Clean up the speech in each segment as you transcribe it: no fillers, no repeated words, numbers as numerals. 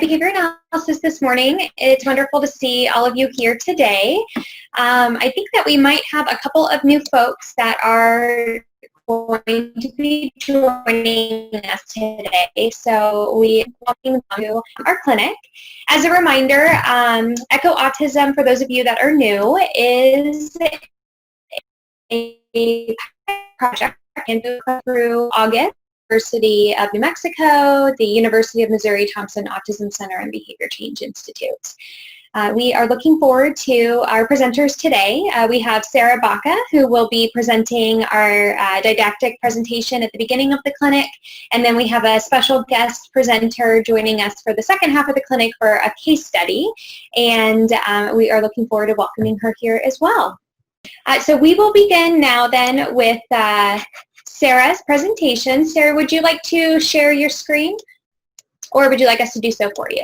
behavior analysis this morning. It's wonderful to see all of you here today. I think that we might have a couple of new folks that are going to be joining us today. So we welcome them to our clinic. As a reminder, Echo Autism, for those of you that are new, is a project through August. University of New Mexico, the University of Missouri Thompson Autism Center and Behavior Change Institute. We are looking forward to our presenters today. We have Sarah Baca, who will be presenting our didactic presentation at the beginning of the clinic, and then we have a special guest presenter joining us for the second half of the clinic for a case study, and we are looking forward to welcoming her here as well. So we will begin now then with Sarah's presentation. Sarah, would you like to share your screen, or would you like us to do so for you?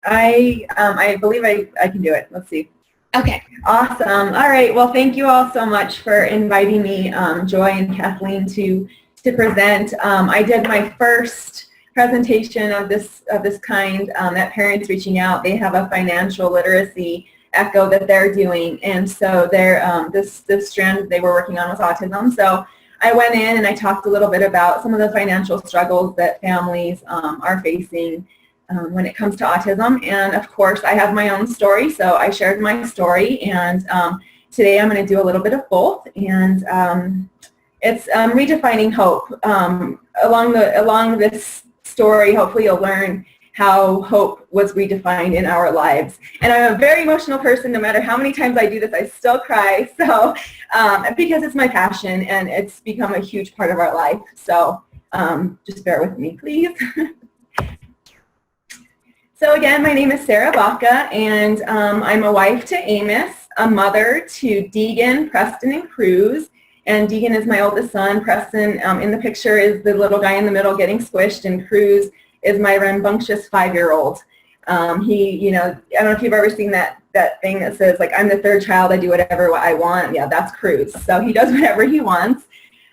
I believe I can do it. Let's see. Okay. Awesome. All right. Well, thank you all so much for inviting me, Joy and Kathleen, to present. I did my first presentation of this kind at Parents Reaching Out. They have a financial literacy echo that they're doing, and so they're this strand they were working on was autism. So I went in and I talked a little bit about some of the financial struggles that families are facing when it comes to autism, and of course I have my own story, so I shared my story, and today I'm going to do a little bit of both, and it's redefining hope. Along this story, hopefully you'll learn how hope was redefined in our lives. And I'm a very emotional person. No matter how many times I do this, I still cry. So because it's my passion and it's become a huge part of our life. So just bear with me, please. So again, my name is Sarah Baca, and I'm a wife to Amos, a mother to Deegan, Preston, and Cruz. And Deegan is my oldest son. Preston in the picture is the little guy in the middle getting squished, and Cruz is my rambunctious 5-year-old. He, I don't know if you've ever seen that thing that says, like, I'm the third child, I do whatever I want. Yeah, that's Cruz. So he does whatever he wants.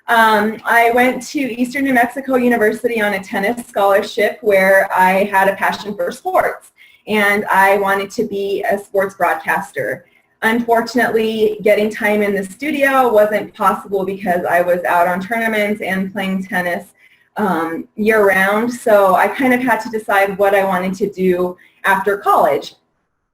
I went to Eastern New Mexico University on a tennis scholarship where I had a passion for sports, and I wanted to be a sports broadcaster. Unfortunately, getting time in the studio wasn't possible because I was out on tournaments and playing tennis year-round, so I kind of had to decide what I wanted to do after college.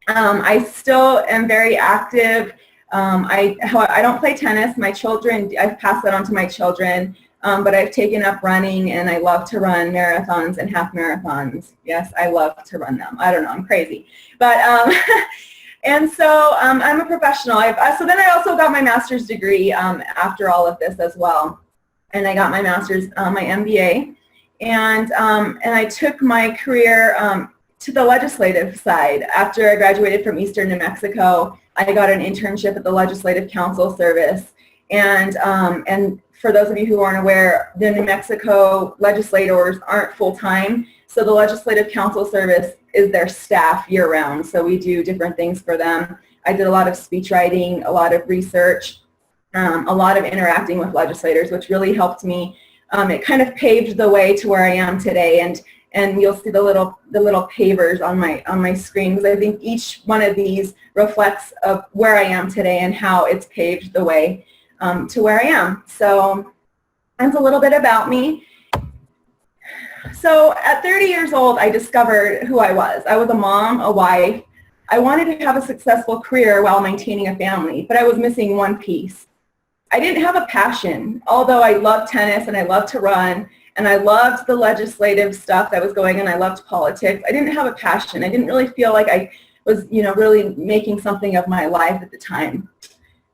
I still am very active. I don't play tennis. My children, I've passed that on to my children, but I've taken up running, and I love to run marathons and half marathons. Yes, I love to run them. I don't know, I'm crazy. But, and so I'm a professional. So then I also got my master's degree after all of this as well. And I got my master's, my MBA, and I took my career to the legislative side. After I graduated from Eastern New Mexico, I got an internship at the Legislative Council Service, and for those of you who aren't aware, the New Mexico legislators aren't full-time, so the Legislative Council Service is their staff year-round, so we do different things for them. I did a lot of speech writing, a lot of research, a lot of interacting with legislators, which really helped me. It kind of paved the way to where I am today, and you'll see the little pavers on my screen, because I think each one of these reflects of where I am today and how it's paved the way to where I am. So that's a little bit about me. So at 30 years old, I discovered who I was. I was a mom, a wife. I wanted to have a successful career while maintaining a family, but I was missing one piece. I didn't have a passion, although I loved tennis and I loved to run and I loved the legislative stuff that was going on. I loved politics. I didn't have a passion. I didn't really feel like I was, really making something of my life at the time.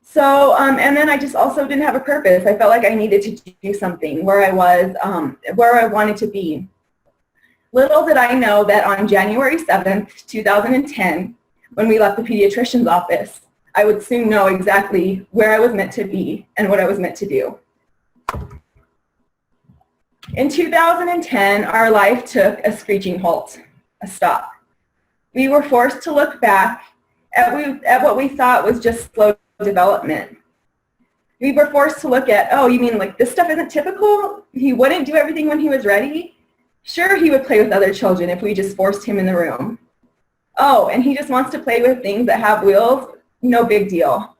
So, and then I just also didn't have a purpose. I felt like I needed to do something where I was, where I wanted to be. Little did I know that on January 7th, 2010, when we left the pediatrician's office, I would soon know exactly where I was meant to be and what I was meant to do. In 2010, our life took a screeching halt, a stop. We were forced to look back at what we thought was just slow development. We were forced to look at, oh, you mean like this stuff isn't typical? He wouldn't do everything when he was ready? Sure, he would play with other children if we just forced him in the room. Oh, and he just wants to play with things that have wheels? No big deal.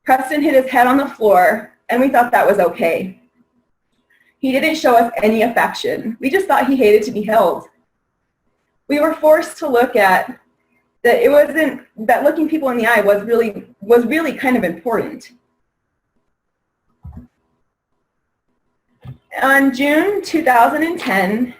Preston hit his head on the floor, and we thought that was okay. He didn't show us any affection. We just thought he hated to be held. We were forced to look at that it wasn't, that looking people in the eye was really kind of important. On June 2010,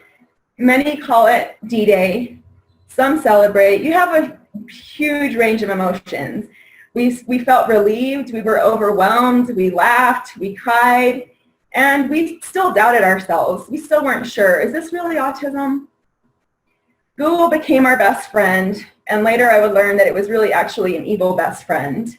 many call it D-Day, some celebrate. You have a huge range of emotions. We felt relieved, we were overwhelmed, we laughed, we cried, and we still doubted ourselves. We still weren't sure, is this really autism? Google became our best friend, and later I would learn that it was really actually an evil best friend.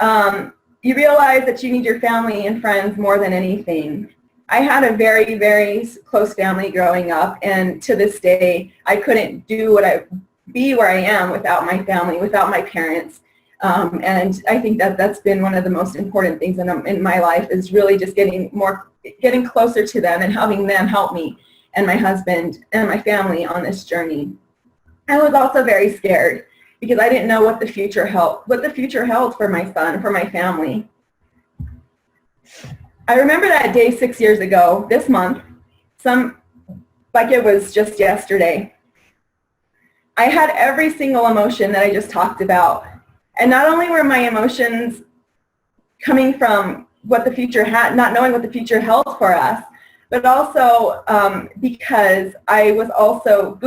You realize that you need your family and friends more than anything. I had a very, very close family growing up, and to this day, I couldn't be where I am without my family, without my parents. And I think that that's been one of the most important things in my life, is really just getting closer to them and having them help me and my husband and my family on this journey. I was also very scared because I didn't know what the future held for my son, for my family. I remember that day 6 years ago, this month, like it was just yesterday. I had every single emotion that I just talked about. And not only were my emotions coming from what the future had, not knowing what the future held for us, but also because I was also,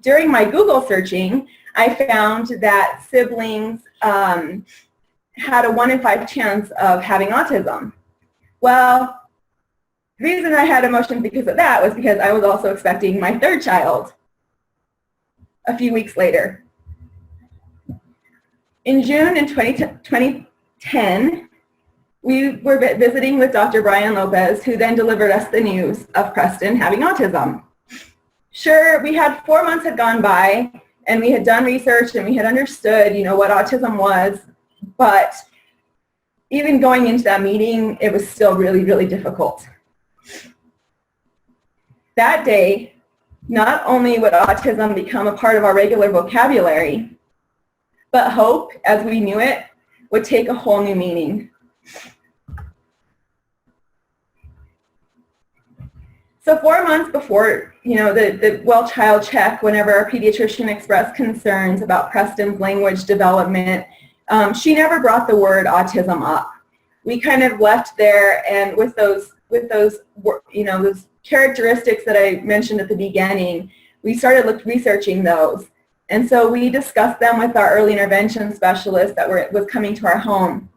during my Google searching, I found that siblings had a 1 in 5 chance of having autism. Well, the reason I had emotions because of that was because I was also expecting my 3rd child a few weeks later. In June in 2010, we were visiting with Dr. Brian Lopez, who then delivered us the news of Preston having autism. Sure, we had 4 months had gone by, and we had done research, and we had understood, what autism was, but even going into that meeting, it was still really, really difficult. That day, not only would autism become a part of our regular vocabulary, but hope, as we knew it, would take a whole new meaning. So 4 months before, the well child check, whenever our pediatrician expressed concerns about Preston's language development, she never brought the word autism up. We kind of left there, and with those characteristics that I mentioned at the beginning, we started researching those. And so we discussed them with our early intervention specialist that was coming to our home.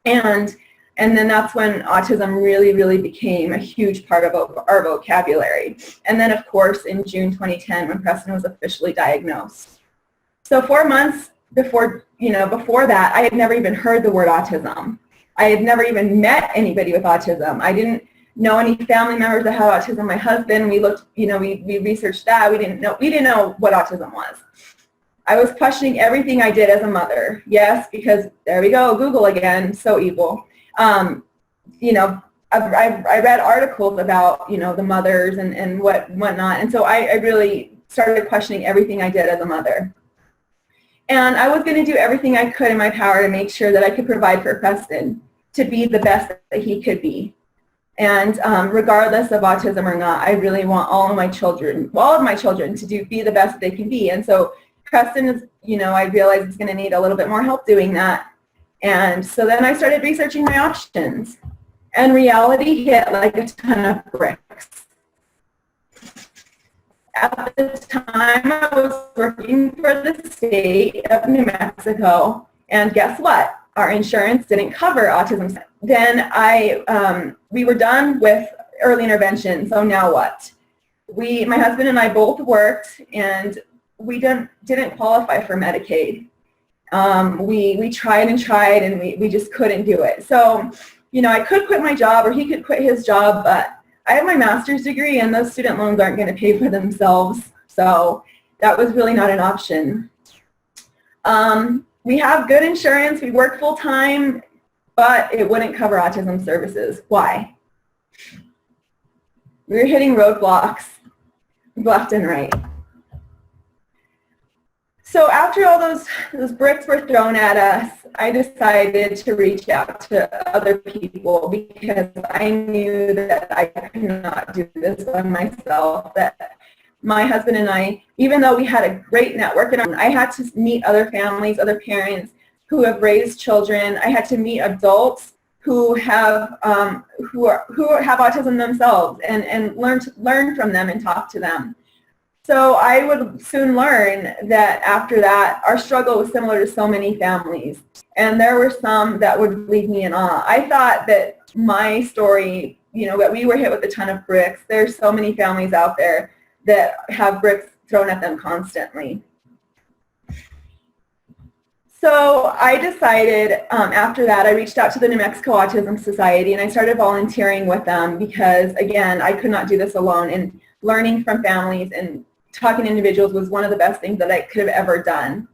And then that's when autism really, really became a huge part of our vocabulary. And then, of course, in June 2010, when Preston was officially diagnosed. So 4 months before that, I had never even heard the word autism. I had never even met anybody with autism. I didn't know any family members that had autism. My husband, we looked, we researched that. We didn't know what autism was. I was questioning everything I did as a mother. Yes, because there we go, Google again, so evil. I read articles about, the mothers and whatnot. And so I really started questioning everything I did as a mother. And I was going to do everything I could in my power to make sure that I could provide for Preston to be the best that he could be. And regardless of autism or not, I really want all of my children to be the best that they can be. And so Preston is, I realized is going to need a little bit more help doing that. And so then I started researching my options. And reality hit like a ton of bricks. At the time, I was working for the state of New Mexico, and guess what? Our insurance didn't cover autism. Then we were done with early intervention, so now what? My husband and I both worked, and we didn't qualify for Medicaid. We tried and tried, and we just couldn't do it. So, I could quit my job, or he could quit his job, but I have my master's degree, and those student loans aren't going to pay for themselves. So that was really not an option. We have good insurance. We work full time, but it wouldn't cover autism services. Why? We were hitting roadblocks. left and right. So after all those bricks were thrown at us, I decided to reach out to other people because I knew that I could not do this by myself, that my husband and I, even though we had a great network, and I had to meet other families, other parents who have raised children. I had to meet adults who have autism themselves and learn from them and talk to them. So I would soon learn that after that, our struggle was similar to so many families. And there were some that would leave me in awe. I thought that my story, that we were hit with a ton of bricks. There's so many families out there that have bricks thrown at them constantly. So I decided after that, I reached out to the New Mexico Autism Society and I started volunteering with them because, again, I could not do this alone. And learning from families and talking to individuals was one of the best things that I could have ever done.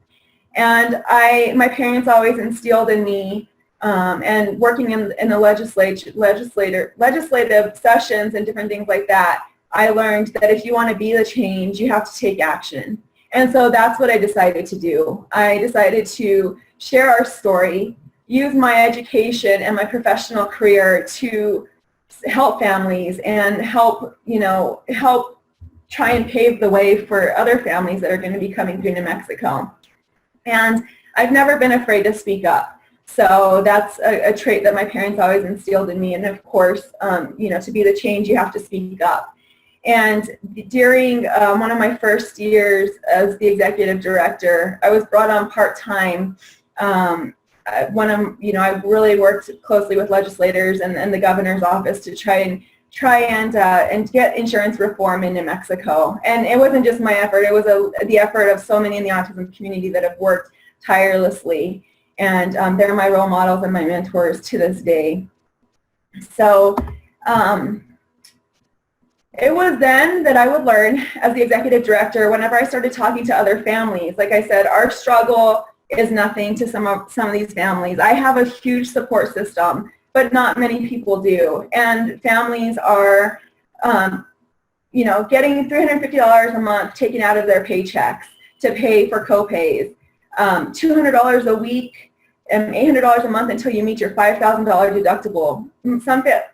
And my parents always instilled in me, and working in the legislative sessions and different things like that, I learned that if you want to be the change, you have to take action. And so that's what I decided to do. I decided to share our story, use my education and my professional career to help families and help try and pave the way for other families that are going to be coming through New Mexico. And I've never been afraid to speak up. So that's a trait that my parents always instilled in me. And of course, to be the change, you have to speak up. And during one of my first years as the executive director, I was brought on part-time. I really worked closely with legislators and the governor's office to try and get insurance reform in New Mexico. And it wasn't just my effort, it was the effort of so many in the autism community that have worked tirelessly. And they're my role models and my mentors to this day. So it was then that I would learn as the executive director, whenever I started talking to other families, like I said, our struggle is nothing to some of these families. I have a huge support system, but not many people do. And families are, getting $350 a month taken out of their paychecks to pay for co-pays, $200 a week and $800 a month until you meet your $5,000 deductible.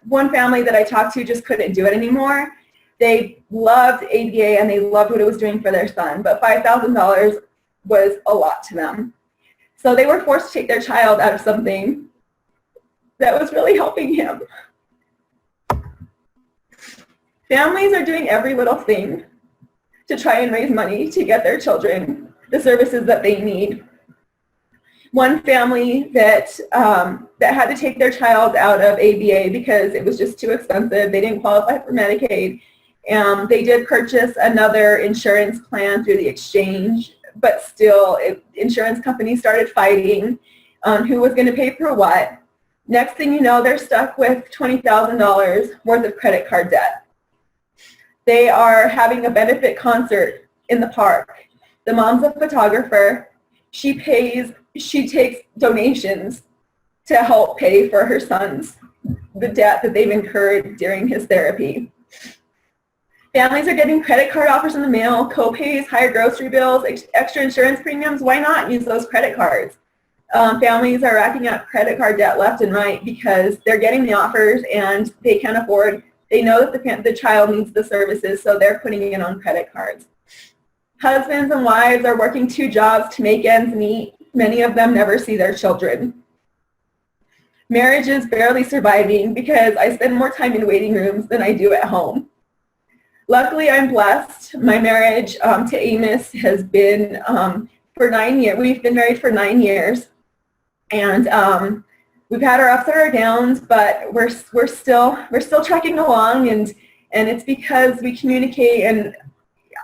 One family that I talked to just couldn't do it anymore. They loved ABA and they loved what it was doing for their son, but $5,000 was a lot to them. So they were forced to take their child out of something that was really helping him. Families are doing every little thing to try and raise money to get their children the services that they need. One family that had to take their child out of ABA because it was just too expensive. They didn't qualify for Medicaid. They did purchase another insurance plan through the exchange, but still, insurance companies started fighting on who was going to pay for what. Next thing you know, they're stuck with $20,000 worth of credit card debt. They are having a benefit concert in the park. The mom's a photographer. She takes donations to help pay for her son's, the debt that they've incurred during his therapy. Families are getting credit card offers in the mail, co-pays, higher grocery bills, extra insurance premiums. Why not use those credit cards? Families are racking up credit card debt left and right because they're getting the offers and they can't afford. They know that the child needs the services, so they're putting it on credit cards. Husbands and wives are working 2 jobs to make ends meet. Many of them never see their children. Marriage is barely surviving because I spend more time in waiting rooms than I do at home. Luckily, I'm blessed. My marriage to Amos has been for 9 years. We've been married for 9 years, and we've had our ups and our downs, but we're still trekking along, and it's because we communicate. And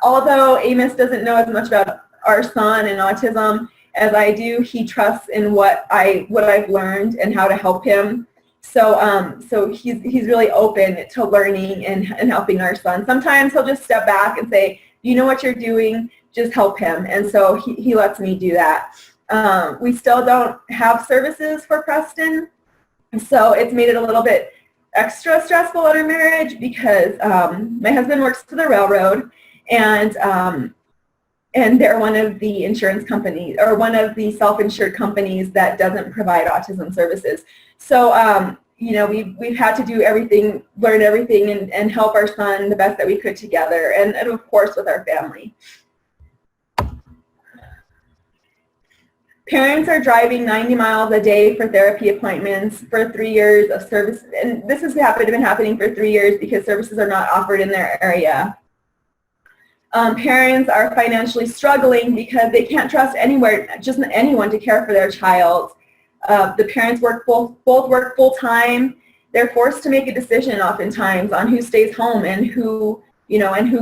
although Amos doesn't know as much about our son and autism as I do, he trusts in what I've learned and how to help him. So he's really open to learning and helping our son. Sometimes he'll just step back and say, you know what you're doing, just help him. And so he lets me do that. We still don't have services for Preston, so it's made it a little bit extra stressful in our marriage because my husband works for the railroad, and they're one of the insurance companies, or one of the self-insured companies that doesn't provide autism services. So, you know, we've had to do everything, learn everything, and help our son the best that we could together, and of course with our family. Parents are driving 90 miles a day for therapy appointments for 3 years of service, and this has been happening for 3 years because services are not offered in their area. Parents are financially struggling because they can't trust anyone to care for their child. The parents both work full time. They're forced to make a decision oftentimes on who stays home and who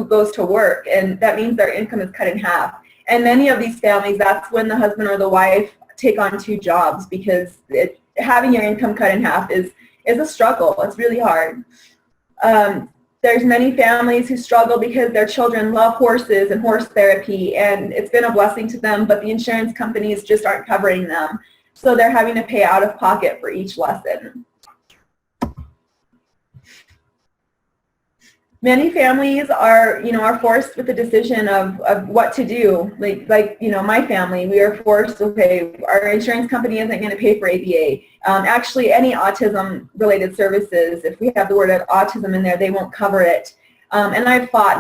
goes to work, and that means their income is cut in half. And many of these families, that's when the husband or the wife take on 2 jobs, because having your income cut in half is a struggle. It's really hard. There's many families who struggle because their children love horses and horse therapy, and it's been a blessing to them, but the insurance companies just aren't covering them. So they're having to pay out of pocket for each lesson. Many families are forced with the decision of what to do. Like my family, we are forced, okay, our insurance company isn't going to pay for ABA. Actually, any autism-related services, if we have the word autism in there, they won't cover it. And I've fought,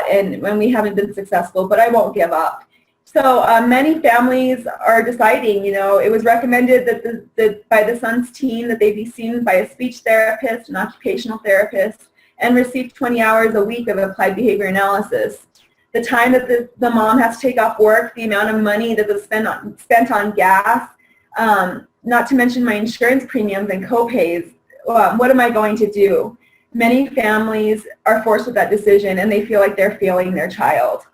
and we haven't been successful, but I won't give up. So many families are deciding, it was recommended that by the son's teen that they be seen by a speech therapist, an occupational therapist, and receive 20 hours a week of applied behavior analysis. The time that the mom has to take off work, the amount of money that is spent on gas, not to mention my insurance premiums and co-pays, what am I going to do? Many families are forced with that decision, and they feel like they're failing their child.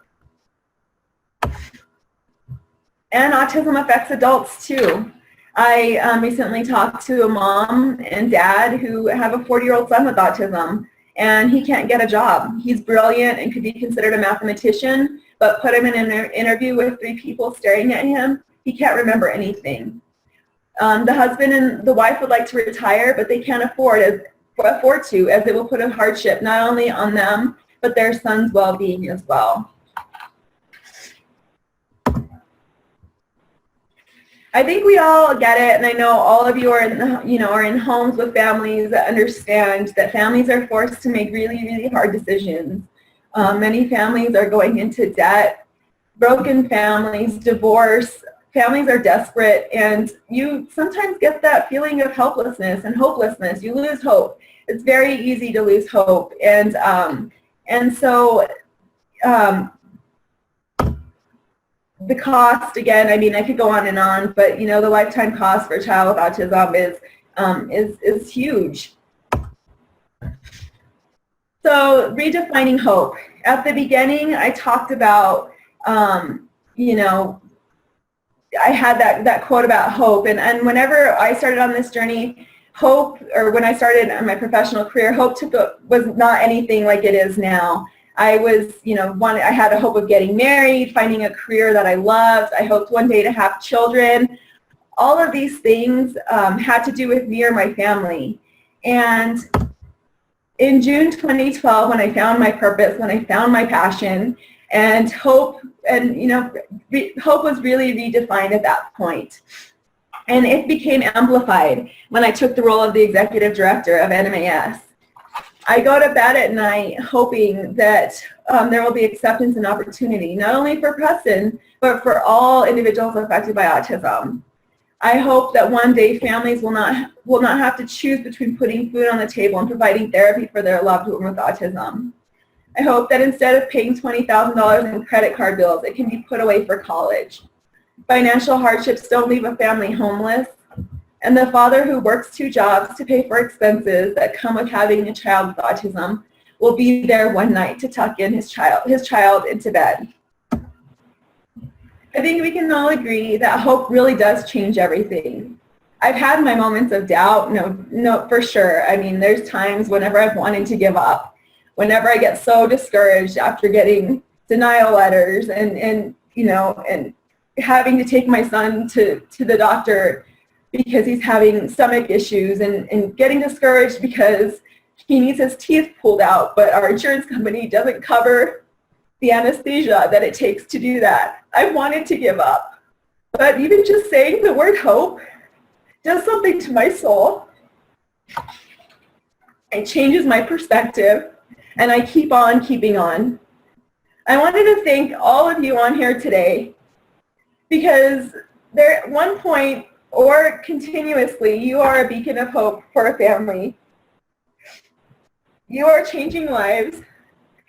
And autism affects adults too. I recently talked to a mom and dad who have a 40-year-old son with autism, and he can't get a job. He's brilliant and could be considered a mathematician, but put him in an interview with 3 people staring at him, he can't remember anything. The husband and the wife would like to retire, but they can't afford to, as it will put a hardship not only on them, but their son's well-being as well. I think we all get it, and I know all of you are in homes with families that understand that families are forced to make really, really hard decisions. Many families are going into debt, broken families, divorce. Families are desperate, and you sometimes get that feeling of helplessness and hopelessness. You lose hope. It's very easy to lose hope, and so. The cost, again, I mean, I could go on and on, but the lifetime cost for a child with autism is huge. So redefining hope. At the beginning, I talked about, I had that quote about hope, and whenever I started on this journey, when I started my professional career, hope was not anything like it is now. I was, I had a hope of getting married, finding a career that I loved. I hoped one day to have children. All of these things had to do with me or my family. And in June 2012, when I found my purpose, when I found my passion, and hope, hope was really redefined at that point. And it became amplified when I took the role of the executive director of NMAS. I go to bed at night hoping that there will be acceptance and opportunity, not only for Preston, but for all individuals affected by autism. I hope that one day families will not have to choose between putting food on the table and providing therapy for their loved one with autism. I hope that instead of paying $20,000 in credit card bills, it can be put away for college. Financial hardships don't leave a family homeless. And the father who works 2 jobs to pay for expenses that come with having a child with autism will be there one night to tuck in his child into bed. I think we can all agree that hope really does change everything. I've had my moments of doubt, no, for sure. I mean, there's times whenever I've wanted to give up, whenever I get so discouraged after getting denial letters and having to take my son to the doctor because he's having stomach issues, and getting discouraged because he needs his teeth pulled out, but our insurance company doesn't cover the anesthesia that it takes to do that. I wanted to give up. But even just saying the word hope does something to my soul. It changes my perspective, and I keep on keeping on. I wanted to thank all of you on here today, because there, at one point or continuously, you are a beacon of hope for a family. You are changing lives,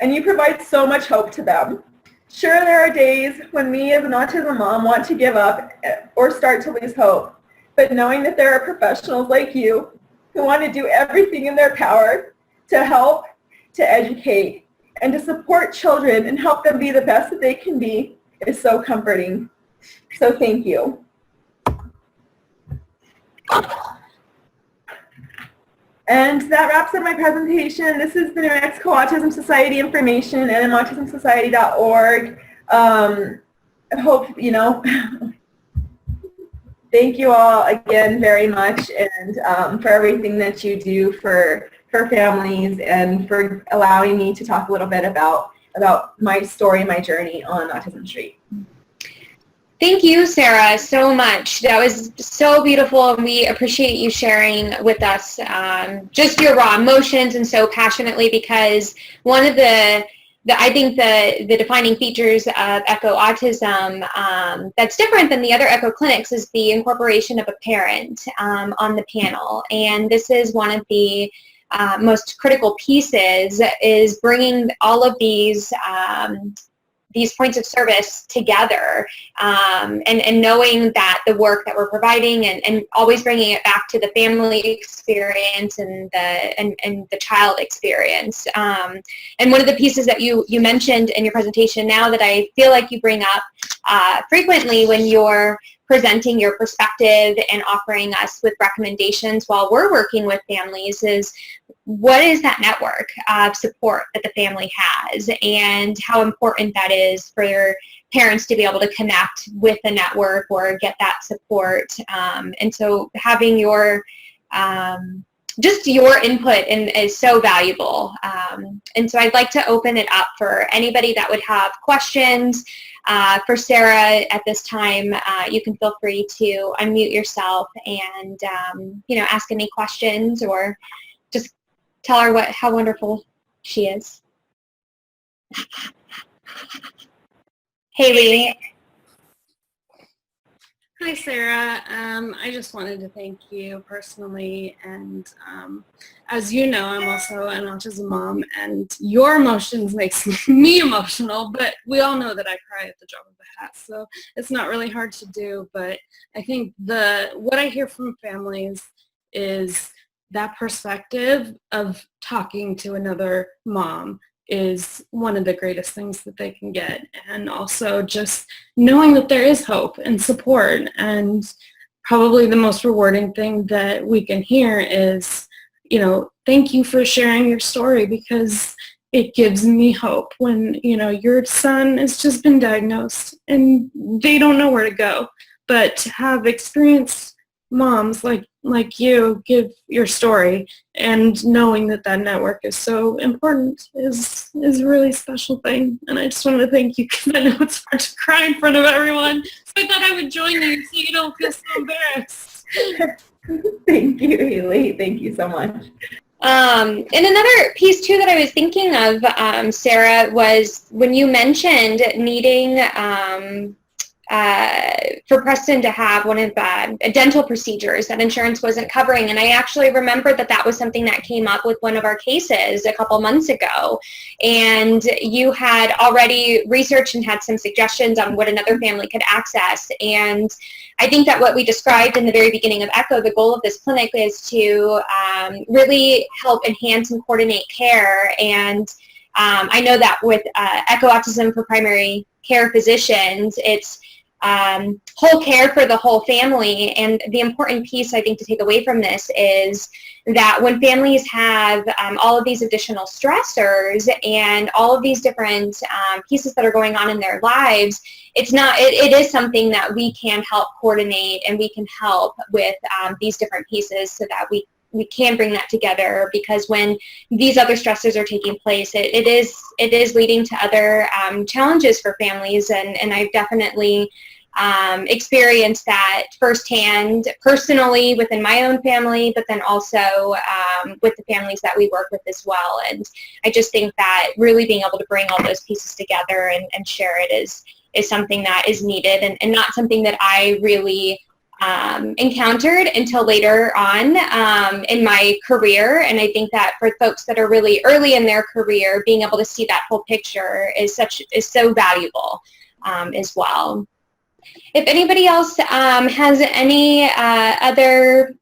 and you provide so much hope to them. Sure, there are days when we as an autism mom want to give up or start to lose hope, but knowing that there are professionals like you who want to do everything in their power to help, to educate, and to support children and help them be the best that they can be is so comforting. So thank you. And that wraps up my presentation. This is the New Mexico Autism Society information, nmautismsociety.org. I hope, thank you all again very much, and for everything that you do for families, and for allowing me to talk a little bit about my story, my journey on Autism Street. Thank you, Sarah, so much. That was so beautiful, and we appreciate you sharing with us just your raw emotions and so passionately, because one of the I think the defining features of Echo Autism that's different than the other Echo clinics is the incorporation of a parent on the panel. And this is one of the most critical pieces, is bringing all of these points of service together, and knowing that the work that we're providing, and always bringing it back to the family experience and the child experience. And one of the pieces that you mentioned in your presentation now that I feel like you bring up frequently when you're presenting your perspective and offering us with recommendations while we're working with families is, what is that network of support that the family has, and how important that is for your parents to be able to connect with the network or get that support. And so having your just your input is so valuable. And so I'd like to open it up for anybody that would have questions. For Sarah at this time, you can feel free to unmute yourself and ask any questions, or just tell her how wonderful she is. Haley. Hi, Sarah. I just wanted to thank you personally, and as you know, I'm also an autism mom, and your emotions makes me emotional, but we all know that I cry at the drop of a hat, so it's not really hard to do. But I think what I hear from families is that perspective of talking to another mom is one of the greatest things that they can get. And also just knowing that there is hope and support. And probably the most rewarding thing that we can hear is, thank you for sharing your story, because it gives me hope when, your son has just been diagnosed and they don't know where to go. But to have experienced moms like you give your story, and knowing that network is so important is a really special thing. And I just want to thank you, because I know it's hard to cry in front of everyone, so I thought I would join you so you don't feel so embarrassed. Thank you, Haley. Thank you so much. And another piece too that I was thinking of, Sarah, was when you mentioned needing for Preston to have one of dental procedures that insurance wasn't covering. And I actually remembered that was something that came up with one of our cases a couple months ago. And you had already researched and had some suggestions on what another family could access. And I think that what we described in the very beginning of ECHO, the goal of this clinic is to really help enhance and coordinate care. And I know that with ECHO Autism for primary care physicians, it's whole care for the whole family. And the important piece I think to take away from this is that when families have all of these additional stressors and all of these different pieces that are going on in their lives, it is something that we can help coordinate, and we can help with these different pieces so that we we can bring that together, because when these other stresses are taking place, it is leading to other challenges for families, and I've definitely experienced that firsthand, personally within my own family, but then also with the families that we work with as well. And I just think that really being able to bring all those pieces together and share it is something that is needed, and not something that I really encountered until later on in my career. And I think that for folks that are really early in their career, being able to see that whole picture is so valuable as well. If anybody else has any other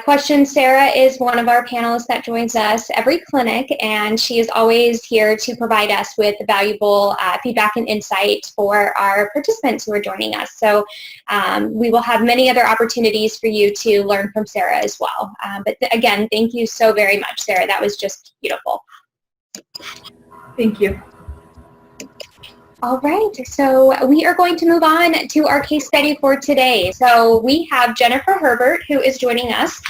questions, Sarah is one of our panelists that joins us every clinic, and she is always here to provide us with valuable feedback and insight for our participants who are joining us. So we will have many other opportunities for you to learn from Sarah as well. But again, thank you so very much, Sarah. That was just beautiful. Thank you. All right, so we are going to move on to our case study for today. So we have Jennifer Herbert, who is joining us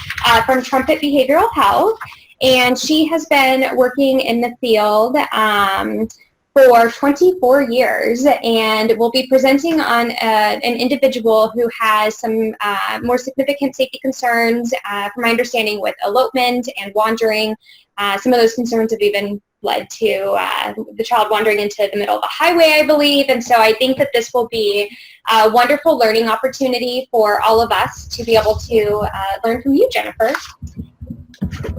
from Trumpet Behavioral Health, and she has been working in the field for 24 years, and will be presenting on an individual who has some more significant safety concerns, from my understanding, with elopement and wandering. Some of those concerns have even led to the child wandering into the middle of the highway, I believe. And so I think that this will be a wonderful learning opportunity for all of us to be able to learn from you, Jennifer.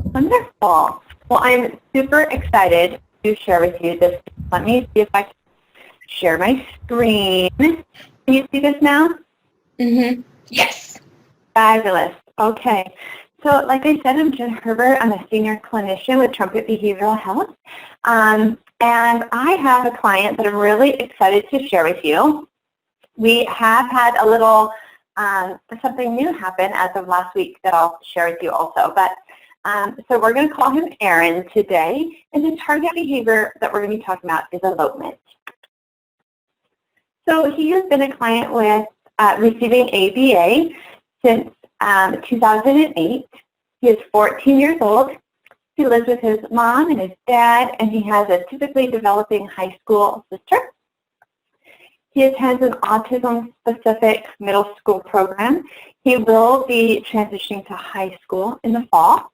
Wonderful. Well, I'm super excited to share with you this. Let me see if I can share my screen. Can you see this now? Mm-hmm. Yes. Fabulous. Okay. So like I said, I'm Jen Herbert. I'm a senior clinician with Trumpet Behavioral Health. And I have a client that I'm really excited to share with you. We have had a little, something new happen as of last week that I'll share with you also. But so we're going to call him Aaron today. And the target behavior that we're going to be talking about is elopement. So he has been a client with receiving ABA since 2008. He is 14 years old. He lives with his mom and his dad, and he has a typically developing high school sister. He attends an autism-specific middle school program. He will be transitioning to high school in the fall.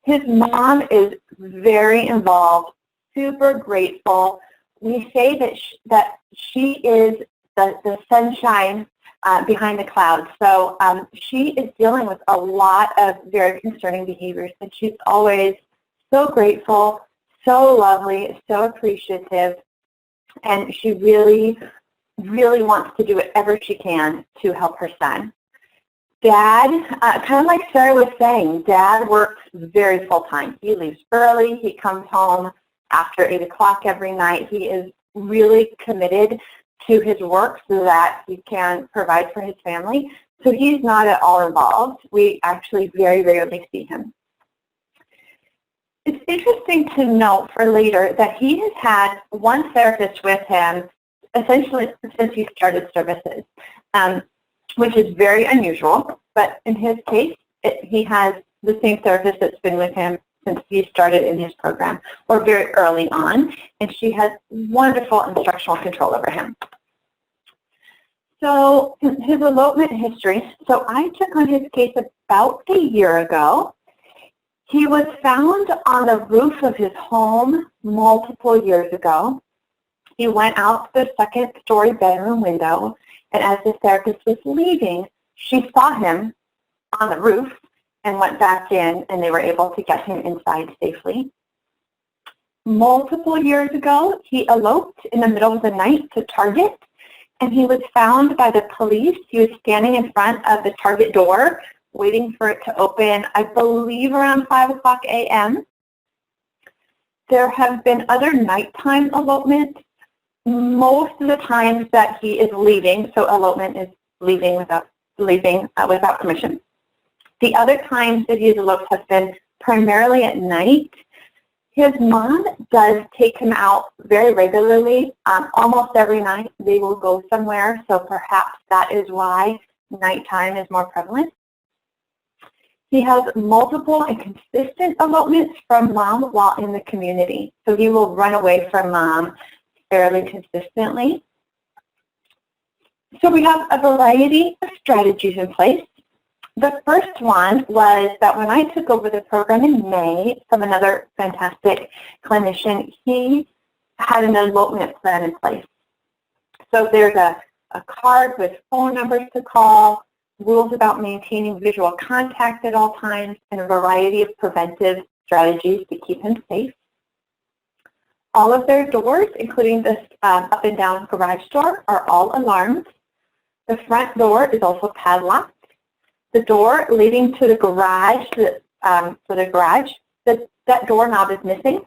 His mom is very involved, super grateful. We say that she is the sunshine behind the clouds. So she is dealing with a lot of very concerning behaviors, and she's always so grateful, so lovely, so appreciative, and she really, really wants to do whatever she can to help her son. Dad, kind of like Sarah was saying, Dad works very full-time. He leaves early. He comes home after 8 o'clock every night. He is really committed to his work so that he can provide for his family. So he's not at all involved. We actually very rarely see him. It's interesting to note for later that he has had one therapist with him essentially since he started services, which is very unusual. But in his case, he has the same therapist that's been with him since he started in his program, or very early on, and she has wonderful instructional control over him. So his elopement history, so I took on his case about a year ago. He was found on the roof of his home multiple years ago. He went out the second-story bedroom window, and as the therapist was leaving, she saw him on the roof and went back in, and they were able to get him inside safely. Multiple years ago, he eloped in the middle of the night to Target, and he was found by the police. He was standing in front of the Target door, waiting for it to open, I believe around 5 o'clock a.m. There have been other nighttime elopements. Most of the times that he is leaving, so elopement is leaving without permission. The other times that he's eloped has been primarily at night. His mom does take him out very regularly. Almost every night they will go somewhere, so perhaps that is why nighttime is more prevalent. He has multiple and consistent elopements from mom while in the community. So he will run away from mom fairly consistently. So we have a variety of strategies in place. The first one was that when I took over the program in May from another fantastic clinician, he had an elopement plan in place. So there's a card with phone numbers to call, rules about maintaining visual contact at all times, and a variety of preventive strategies to keep him safe. All of their doors, including this up and down garage door, are all alarmed. The front door is also padlocked. The door leading to the garage, that doorknob is missing.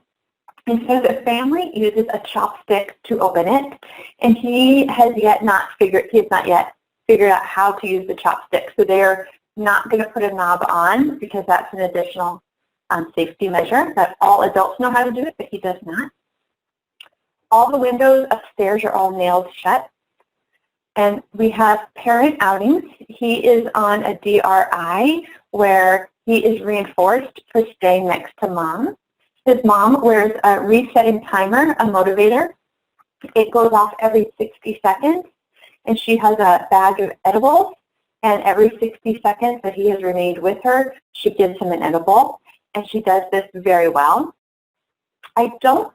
And so the family uses a chopstick to open it, and he has not yet figured out how to use the chopstick. So they're not going to put a knob on because that's an additional safety measure. That all adults know how to do it, but he does not. All the windows upstairs are all nailed shut. And we have parent outings. He is on a DRI where he is reinforced for staying next to mom. His mom wears a resetting timer, a motivator. It goes off every 60 seconds, and she has a bag of edibles, and every 60 seconds that he has remained with her, she gives him an edible, and she does this very well. I don't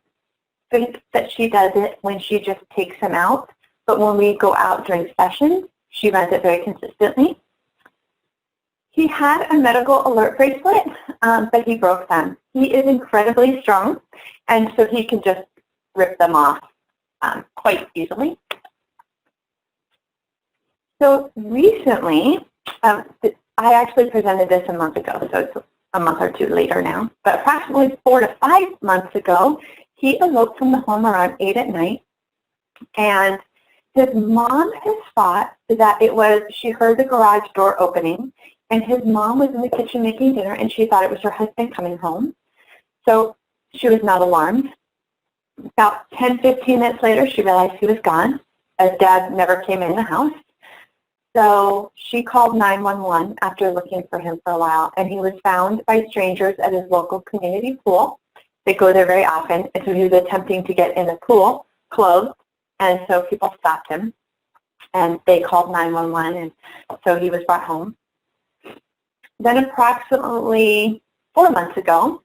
think that she does it when she just takes him out, but when we go out during sessions, she runs it very consistently. He had a medical alert bracelet, but he broke them. He is incredibly strong, and so he can just rip them off quite easily. So recently, I actually presented this a month ago, so it's a month or two later now, but approximately 4 to 5 months ago, he eloped from the home around 8 at night, and his mom has thought that she heard the garage door opening, and his mom was in the kitchen making dinner, and she thought it was her husband coming home. So she was not alarmed. About 10, 15 minutes later, she realized he was gone, as Dad never came in the house. So she called 911 after looking for him for a while, and he was found by strangers at his local community pool. They go there very often, and so he was attempting to get in the pool, closed, and so people stopped him, and they called 911, and so he was brought home. Then approximately 4 months ago,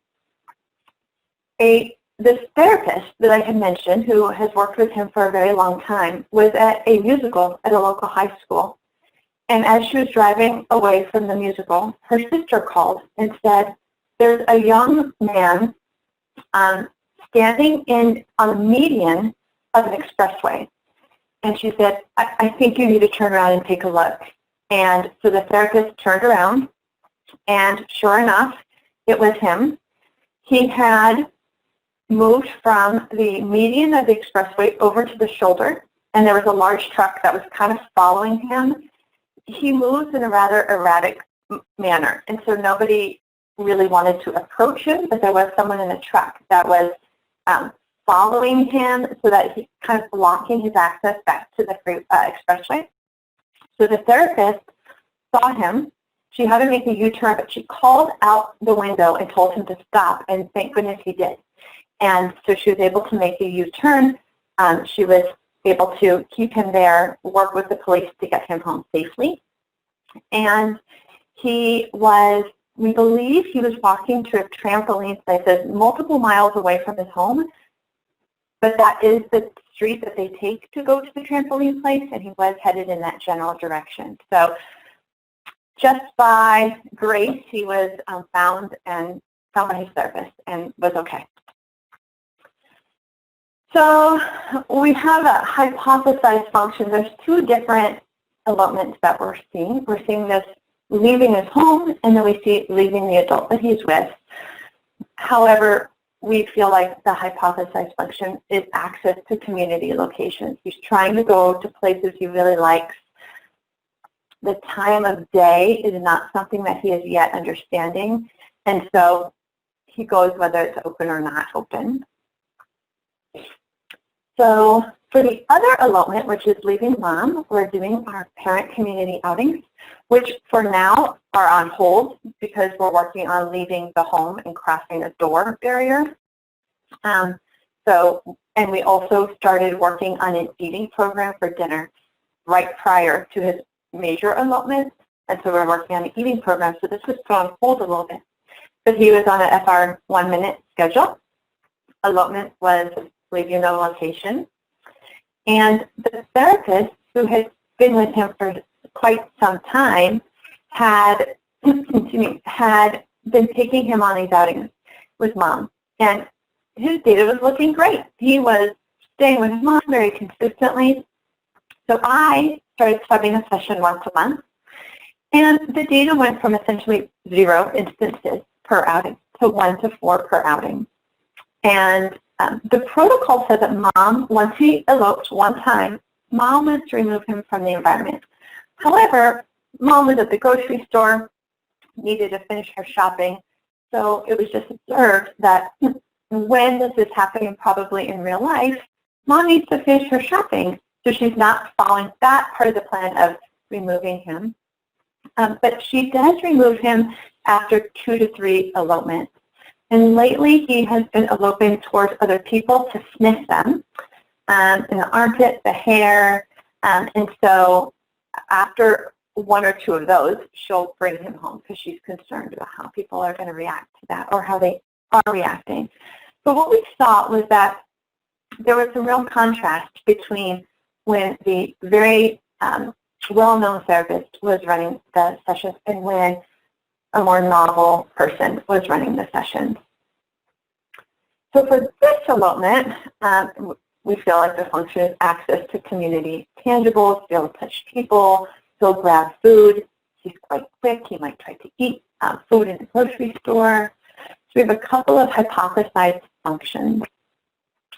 this therapist that I had mentioned, who has worked with him for a very long time, was at a musical at a local high school. And as she was driving away from the musical, her sister called and said, there's a young man standing on the median of an expressway. And she said, I think you need to turn around and take a look. And so the therapist turned around, and sure enough, it was him. He had moved from the median of the expressway over to the shoulder, and there was a large truck that was kind of following him. He moves in a rather erratic manner, and so nobody really wanted to approach him, but there was someone in a truck that was following him so that he kind of blocking his access back to the expressway. So the therapist saw him. She had to make a U-turn, but she called out the window and told him to stop, and thank goodness he did. And so she was able to make a U-turn. She was able to keep him there, work with the police to get him home safely. And we believe he was walking to a trampoline place that's multiple miles away from his home, but that is the street that they take to go to the trampoline place, and he was headed in that general direction. So just by grace, he was found by his therapist and was okay. So we have a hypothesized function. There's 2 different elopements that we're seeing. We're seeing this leaving his home, and then we see leaving the adult that he's with. However, we feel like the hypothesized function is access to community locations. He's trying to go to places he really likes. The time of day is not something that he is yet understanding, and so he goes whether it's open or not open. So For the other elopement, which is leaving mom, we're doing our parent community outings, which for now are on hold because we're working on leaving the home and crossing a door barrier. And we also started working on an eating program for dinner right prior to his major elopement. And so we're working on an eating program. So this was put on hold a little bit. But he was on an FR 1-minute schedule. Elopement was leaving the location. And the therapist, who had been with him for quite some time, had been taking him on these outings with mom. And his data was looking great. He was staying with his mom very consistently. So I started subbing a session once a month. And the data went from essentially 0 instances per outing to 1 to 4 per outing. And the protocol said that mom, once he eloped one time, mom was to remove him from the environment. However, mom was at the grocery store, needed to finish her shopping, so it was just observed that when this is happening probably in real life, mom needs to finish her shopping, so she's not following that part of the plan of removing him. But she does remove him after 2 to 3 elopements. And lately, he has been eloping towards other people to sniff them, in the armpit, the hair, and so after 1 or 2 of those, she'll bring him home because she's concerned about how people are going to react to that or how they are reacting. But what we saw was that there was a real contrast between when the very well-known therapist was running the sessions and when a more novel person was running the sessions. So for this elopement, we feel like the function is access to community tangibles, be able to touch people, he'll grab food. He's quite quick. He might try to eat food in the grocery store. So we have a couple of hypothesized functions.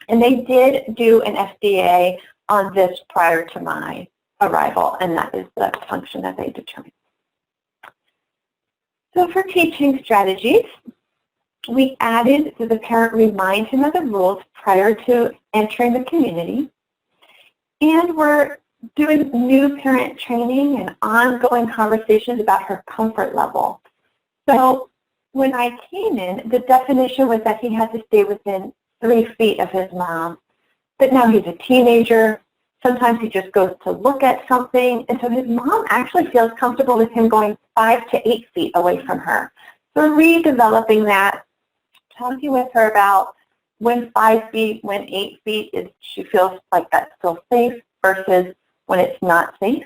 And they did do an FDA on this prior to my arrival, and that is the function that they determined. So for teaching strategies, we added to the parent remind him of the rules prior to entering the community. And we're doing new parent training and ongoing conversations about her comfort level. So when I came in, the definition was that he had to stay within 3 feet of his mom. But now he's a teenager. Sometimes he just goes to look at something. And so his mom actually feels comfortable with him going 5 to 8 feet away from her. So we're redeveloping that, talking with her about when 5 feet, when 8 feet, she feels like that's still safe versus when it's not safe.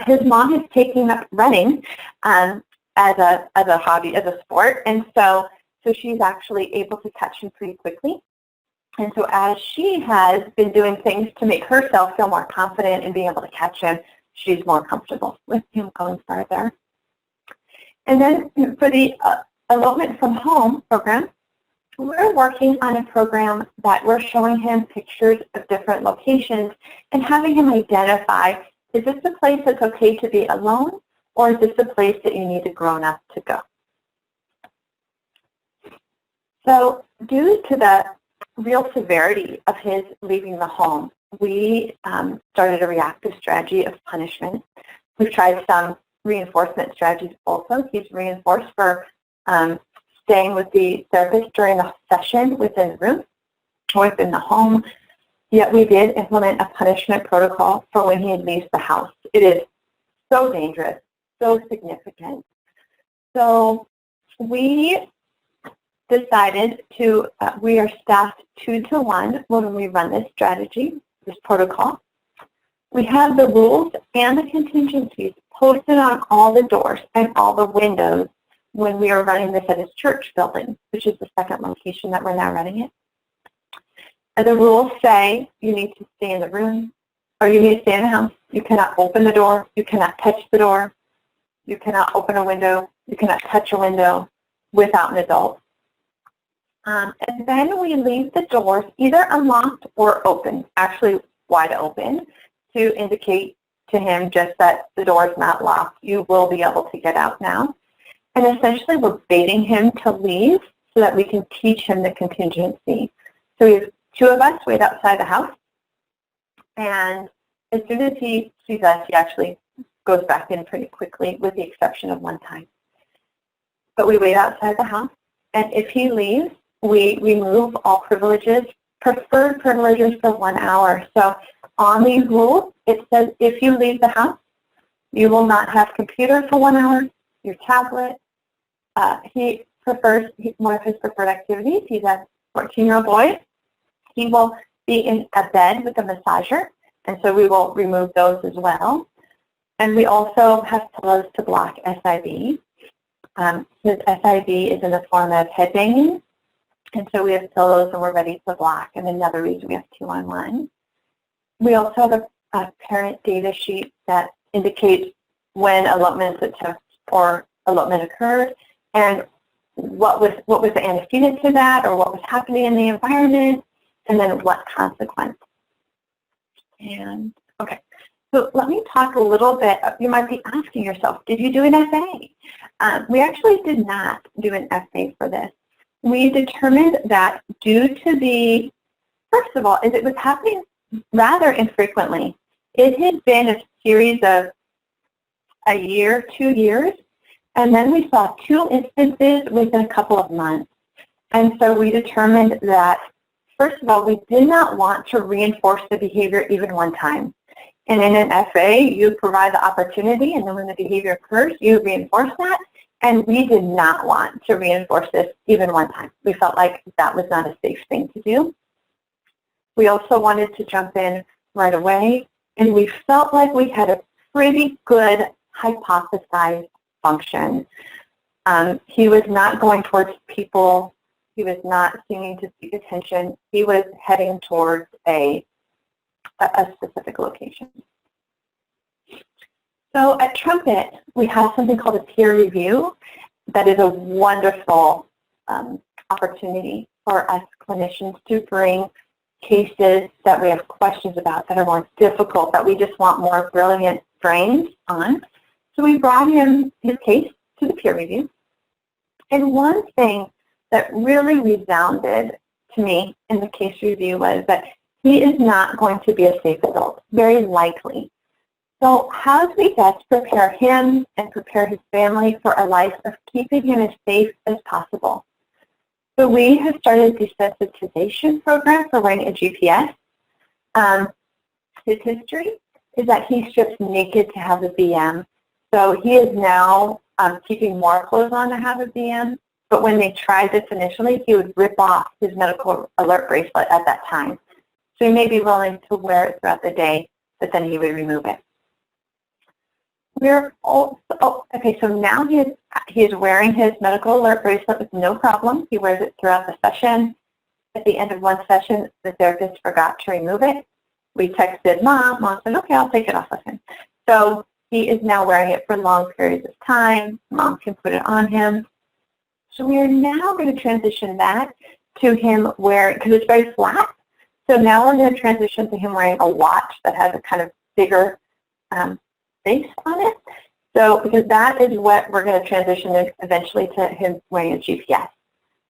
His mom is taking up running as a hobby, as a sport, and so she's actually able to catch him pretty quickly. And so as she has been doing things to make herself feel more confident in being able to catch him, she's more comfortable with him going farther. And then for the elopement from home program, we're working on a program that we're showing him pictures of different locations and having him identify, is this a place that's okay to be alone, or is this a place that you need a grown-up to go? So due to the real severity of his leaving the home, we started a reactive strategy of punishment. We've tried some reinforcement strategies also. He's reinforced for staying with the therapist during the session within the room or within the home. Yet we did implement a punishment protocol for when he leaves the house. It is so dangerous, so significant. So we decided to, we are staffed 2 to 1 when we run this strategy, this protocol. We have the rules and the contingencies posted on all the doors and all the windows when we are running this at his church building, which is the second location that we're now running it. And the rules say you need to stay in the room, or you need to stay in the house. You cannot open the door. You cannot touch the door. You cannot open a window. You cannot touch a window without an adult. And then we leave the doors either unlocked or open, actually wide open, to indicate to him just that the door is not locked. You will be able to get out now. And essentially we're baiting him to leave so that we can teach him the contingency. So we have 2 of us wait outside the house. And as soon as he sees us, he actually goes back in pretty quickly, with the exception of one time. But we wait outside the house, and if he leaves, we remove all privileges, preferred privileges for 1 hour. So on these rules, it says if you leave the house, you will not have computer for 1 hour, your tablet. He prefers one of his preferred activities. He's a 14-year-old boy. He will be in a bed with a massager, and so we will remove those as well. And we also have pillows to block SIV. His SIV is in the form of head banging, and so we have pillows and we're ready to block. And another reason we have 2-on-1. We also have a parent data sheet that indicates when elopement attempt or elopement occurred, and what was the antecedent to that, or what was happening in the environment, and then what consequence. And okay, so let me talk a little bit. You might be asking yourself, did you do an FA? We actually did not do an FA for this. We determined that due to the, first of all, is it was happening rather infrequently. It had been a series of a year, 2 years, and then we saw 2 instances within a couple of months. And so we determined that, first of all, we did not want to reinforce the behavior even one time. And in an FA, you provide the opportunity, and then when the behavior occurs, you reinforce that. And we did not want to reinforce this even one time. We felt like that was not a safe thing to do. We also wanted to jump in right away, and we felt like we had a pretty good hypothesized function. He was not going towards people. He was not seeming to seek attention. He was heading towards a specific location. So at Trumpet, we have something called a peer review that is a wonderful opportunity for us clinicians to bring cases that we have questions about, that are more difficult, that we just want more brilliant brains on. So we brought him his case to the peer review. And one thing that really resounded to me in the case review was that he is not going to be a safe adult, very likely. So how do we best prepare him and prepare his family for a life of keeping him as safe as possible? So we have started a desensitization program for wearing a GPS. His history is that he strips naked to have a BM. So he is now keeping more clothes on to have a BM. But when they tried this initially, he would rip off his medical alert bracelet at that time. So he may be willing to wear it throughout the day, but then he would remove it. We're also, okay, so now he is wearing his medical alert bracelet with no problem. He wears it throughout the session. At the end of one session, the therapist forgot to remove it. We texted Mom. Mom said, okay, I'll take it off of him. So he is now wearing it for long periods of time. Mom can put it on him. So we are now going to transition that to him wearing, because it's very flat. So now we're going to transition to him wearing a watch that has a kind of bigger base on it. So because that is what we're going to transition eventually to him wearing a GPS.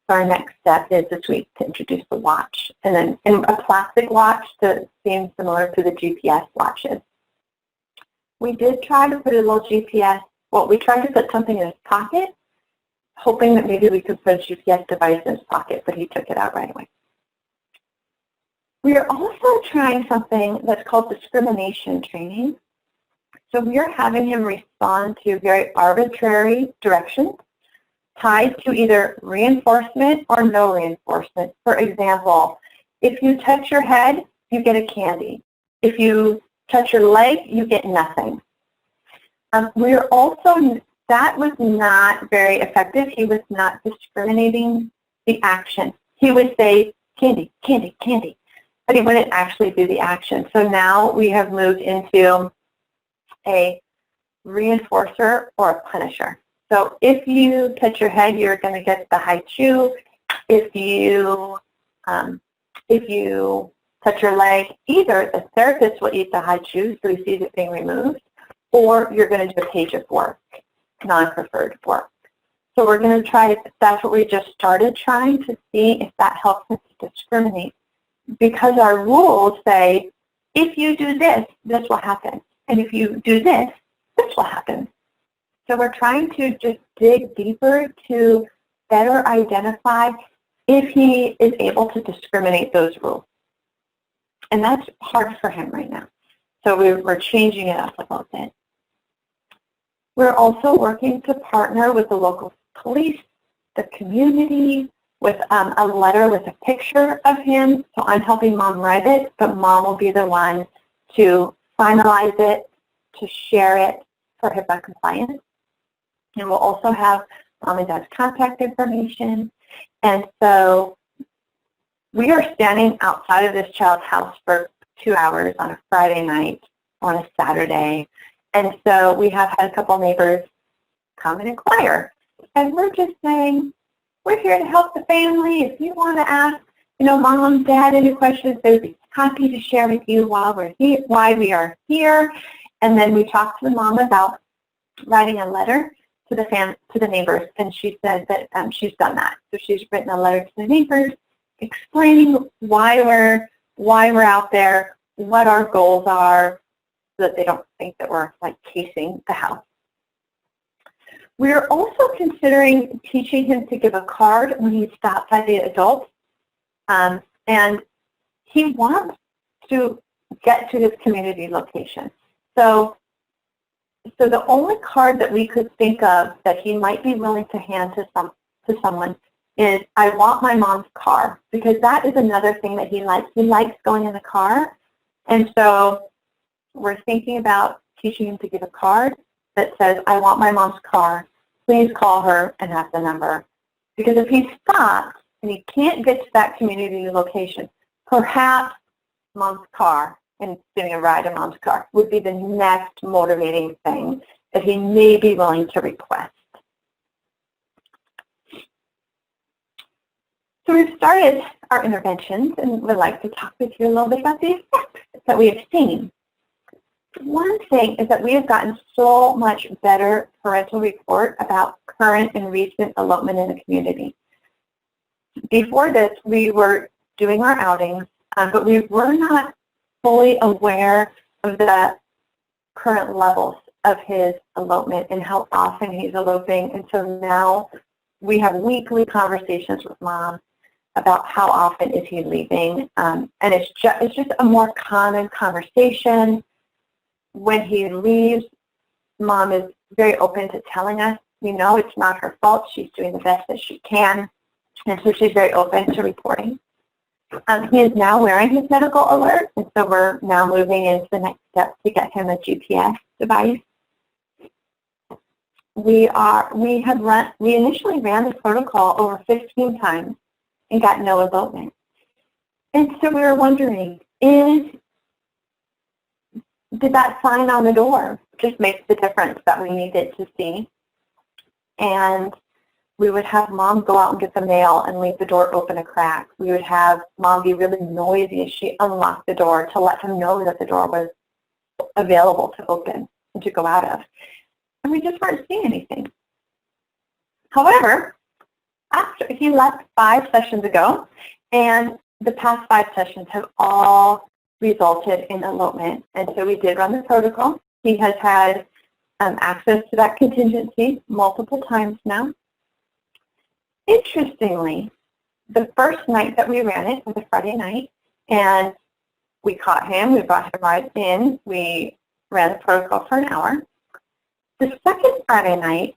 So our next step is this week to introduce the watch, and then in a plastic watch to seem similar to the GPS watches. We did try to put a little GPS. Well, we tried to put something in his pocket, hoping that maybe we could put a GPS device in his pocket, but he took it out right away. We are also trying something that's called discrimination training. So we are having him respond to very arbitrary directions tied to either reinforcement or no reinforcement. For example, if you touch your head, you get a candy. If you touch your leg, you get nothing. We are also, that was not very effective. He was not discriminating the action. He would say, candy, candy, candy, but he wouldn't actually do the action. So now we have moved into a reinforcer or a punisher. So if you touch your head, you're going to get the high chew. If you touch your leg, either the therapist will eat the high chew, so he sees it being removed, or you're going to do a page of work, non-preferred work. So we're going to try, that's what we just started trying to see if that helps us to discriminate. Because our rules say if you do this, this will happen. And if you do this, this will happen. So we're trying to just dig deeper to better identify if he is able to discriminate those rules. And that's hard for him right now. So we're changing it up a little bit. We're also working to partner with the local police, the community, with a letter with a picture of him. So I'm helping Mom write it, but Mom will be the one to finalize it, to share it for HIPAA compliance. And we'll also have Mom and Dad's contact information. And so we are standing outside of this child's house for 2 hours on a Friday night, on a Saturday. And so we have had a couple neighbors come and inquire. And we're just saying, we're here to help the family. If you want to ask, Mom, Dad, any questions, they'd be happy to share with you why we are here. And then we talked to the mom about writing a letter to the neighbors, and she said that she's done that. So she's written a letter to the neighbors explaining why we're out there, what our goals are, so that they don't think that we're like casing the house. We're also considering teaching him to give a card when he stops by the adults, and he wants to get to his community location. So the only card that we could think of that he might be willing to hand to someone is, I want my mom's car, because that is another thing that he likes. He likes going in the car, and so we're thinking about teaching him to give a card that says, I want my mom's car. Please call her and have the number. Because if he stops and he can't get to that community location, perhaps Mom's car and getting a ride in Mom's car would be the next motivating thing that he may be willing to request. So we've started our interventions, and we'd like to talk with you a little bit about the effects that we have seen. One thing is that we have gotten so much better parental report about current and recent elopement in the community. Before this, we were doing our outings, but we were not fully aware of the current levels of his elopement and how often he's eloping. And so now we have weekly conversations with Mom about how often is he leaving. And it's just a more common conversation. When he leaves, Mom is very open to telling us, it's not her fault. She's doing the best that she can. And so she's very open to reporting. He is now wearing his medical alert, and so we're now moving into the next step to get him a GPS device. We initially ran the protocol over 15 times and got no elopement. And so we were wondering, did that sign on the door just make the difference that we needed to see? And we would have Mom go out and get the mail and leave the door open a crack. We would have Mom be really noisy as she unlocked the door to let him know that the door was available to open and to go out of. And we just weren't seeing anything. However, after he left 5 sessions ago, and the past 5 sessions have all resulted in elopement. And so we did run the protocol. He has had access to that contingency multiple times now. Interestingly, the first night that we ran it was a Friday night, and we caught him. We brought him right in. We ran the protocol for an hour. The second Friday night,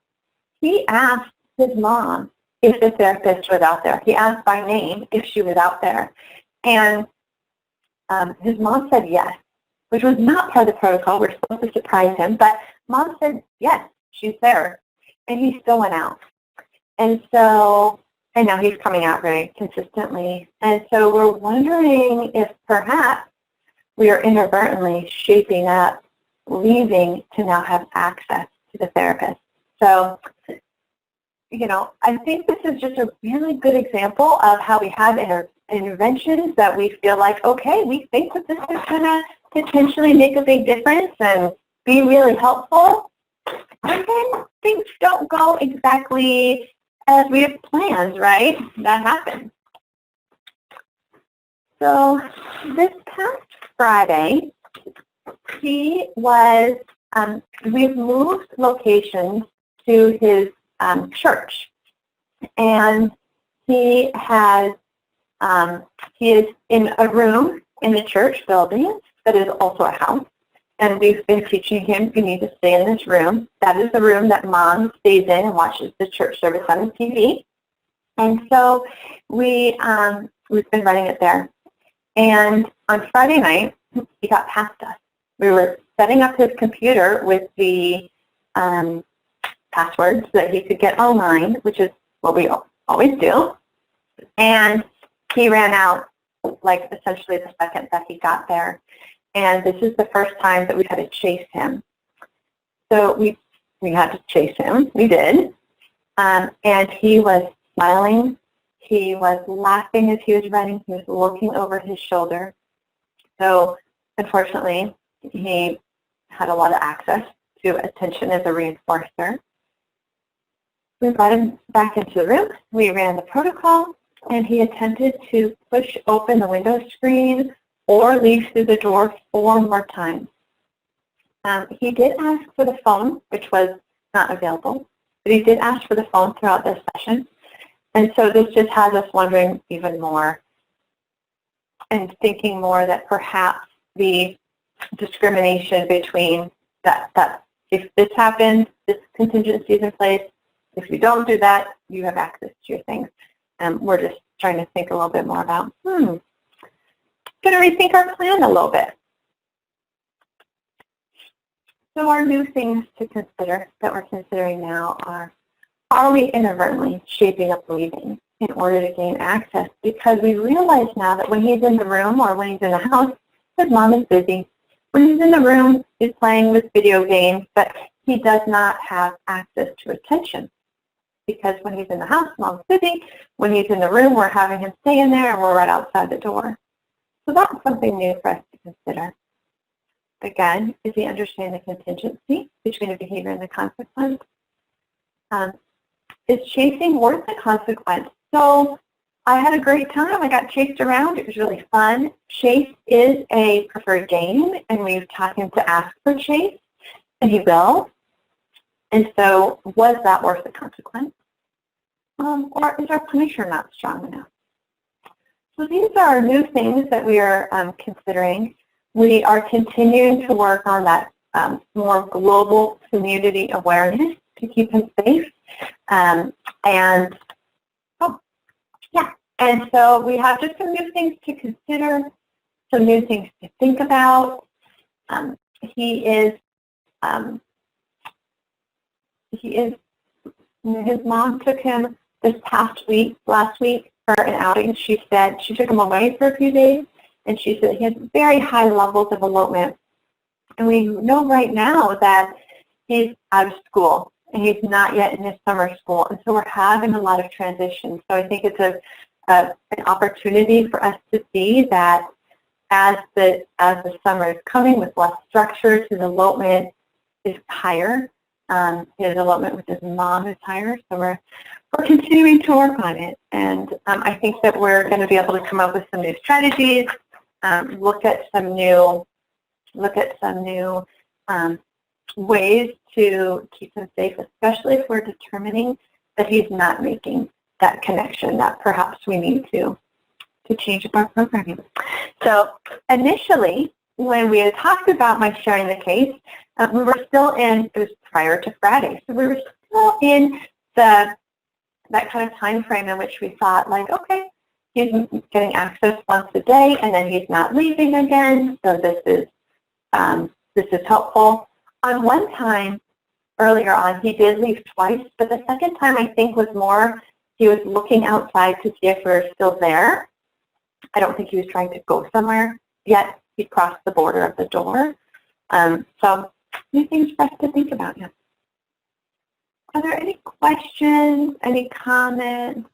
he asked his mom if the therapist was out there. He asked by name if she was out there. And his mom said yes, which was not part of the protocol. We're supposed to surprise him. But Mom said, yes, she's there. And he still went out. And so, and now he's coming out very consistently. And so we're wondering if perhaps we are inadvertently shaping up leaving to now have access to the therapist. So, I think this is just a really good example of how we have interventions that we feel like, okay, we think that this is going to potentially make a big difference and be really helpful. And then things don't go exactly as we have planned, right? That happens. So this past Friday, he was, we've moved locations to his church, and he has, he is in a room in the church building that is also a house, and we've been teaching him you need to stay in this room. That is the room that Mom stays in and watches the church service on the TV, and so we've been running it there. And on Friday night, he got past us. We were setting up his computer with the password so that he could get online, which is what we always do. And he ran out, like, essentially the second that he got there. And this is the first time that we had to chase him. So we had to chase him. We did. And he was smiling. He was laughing as he was running. He was looking over his shoulder. So unfortunately, he had a lot of access to attention as a reinforcer. We brought him back into the room. We ran the protocol, and he attempted to push open the window screen or leave through the door 4 more times. He did ask for the phone, which was not available, but he did ask for the phone throughout this session. And so this just has us wondering even more and thinking more that perhaps the discrimination between that if this happens, this contingency is in place. If you don't do that, you have access to your things. And we're just trying to think a little bit more about, going to rethink our plan a little bit. So our new things to consider that we're considering now are we inadvertently shaping up leaving in order to gain access? Because we realize now that when he's in the room or when he's in the house, his mom is busy. When he's in the room, he's playing with video games, but he does not have access to attention. Because when he's in the house, mom's busy. When he's in the room, we're having him stay in there, and we're right outside the door. So that's something new for us to consider. Again, is he understanding the contingency between the behavior and the consequence? Is chasing worth the consequence? So I had a great time. I got chased around. It was really fun. Chase is a preferred game, and we've taught him to ask for chase, and he will. And so was that worth the consequence? Or is our punisher not strong enough? So these are new things that we are considering. We are continuing to work on that more global community awareness to keep him safe. And so we have just some new things to consider, some new things to think about. His mom took him this last week for an outing. She said she took him away for a few days, and she said he had very high levels of elopement. And we know right now that he's out of school, and he's not yet in his summer school, and so we're having a lot of transition. So I think it's an opportunity for us to see that as the summer is coming with less structure, his elopement is higher. His elopement with his mom is higher, so we're continuing to work on it. And I think that we're going to be able to come up with some new strategies, look at some new ways to keep him safe, especially if we're determining that he's not making that connection that perhaps we need to change up our programming. So initially, when we had talked about my sharing the case, we were still in, it was prior to Friday, so we were still in that kind of time frame in which we thought, like, okay, he's getting access once a day, and then he's not leaving again, so this is helpful. On one time, earlier on, he did leave twice, but the second time I think was more, he was looking outside to see if we were still there. I don't think he was trying to go somewhere yet. He crossed the border of the door. So new things for us to think about. Yeah. Are there any questions, any comments?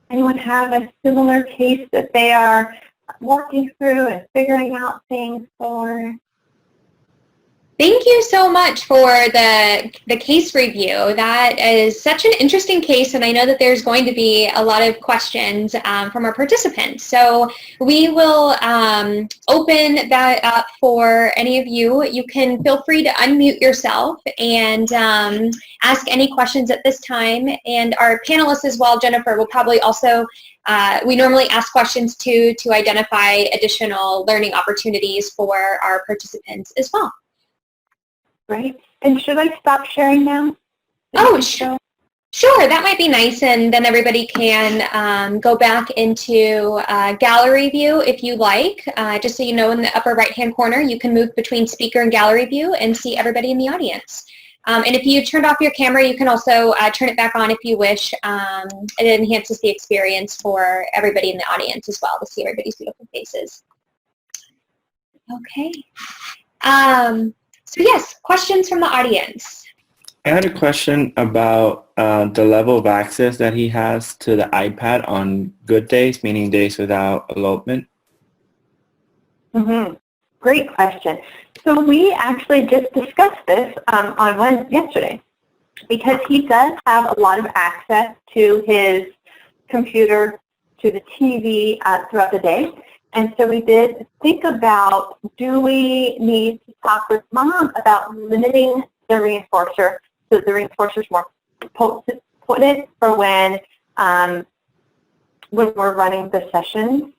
Anyone have a similar case that they are working through and figuring out things for? Thank you so much for the case review. That is such an interesting case, and I know that there's going to be a lot of questions from our participants. So we will open that up for any of you. You can feel free to unmute yourself and ask any questions at this time. And our panelists as well, Jennifer, will probably also we normally ask questions to identify additional learning opportunities for our participants as well. Great. And should I stop sharing now? Oh, sure. Sure, that might be nice, and then everybody can go back into gallery view if you like. Just so you know, in the upper right-hand corner, you can move between speaker and gallery view and see everybody in the audience. And if you turned off your camera, you can also turn it back on if you wish. It enhances the experience for everybody in the audience as well to see everybody's beautiful faces. Okay. So yes, questions from the audience. I had a question about the level of access that he has to the iPad on good days, meaning days without elopement. Mm-hmm. Great question. So we actually just discussed this on yesterday, because he does have a lot of access to his computer, to the TV throughout the day. And so we did think about, do we need to talk with mom about limiting the reinforcer so the reinforcer is more potent for when we're running the sessions.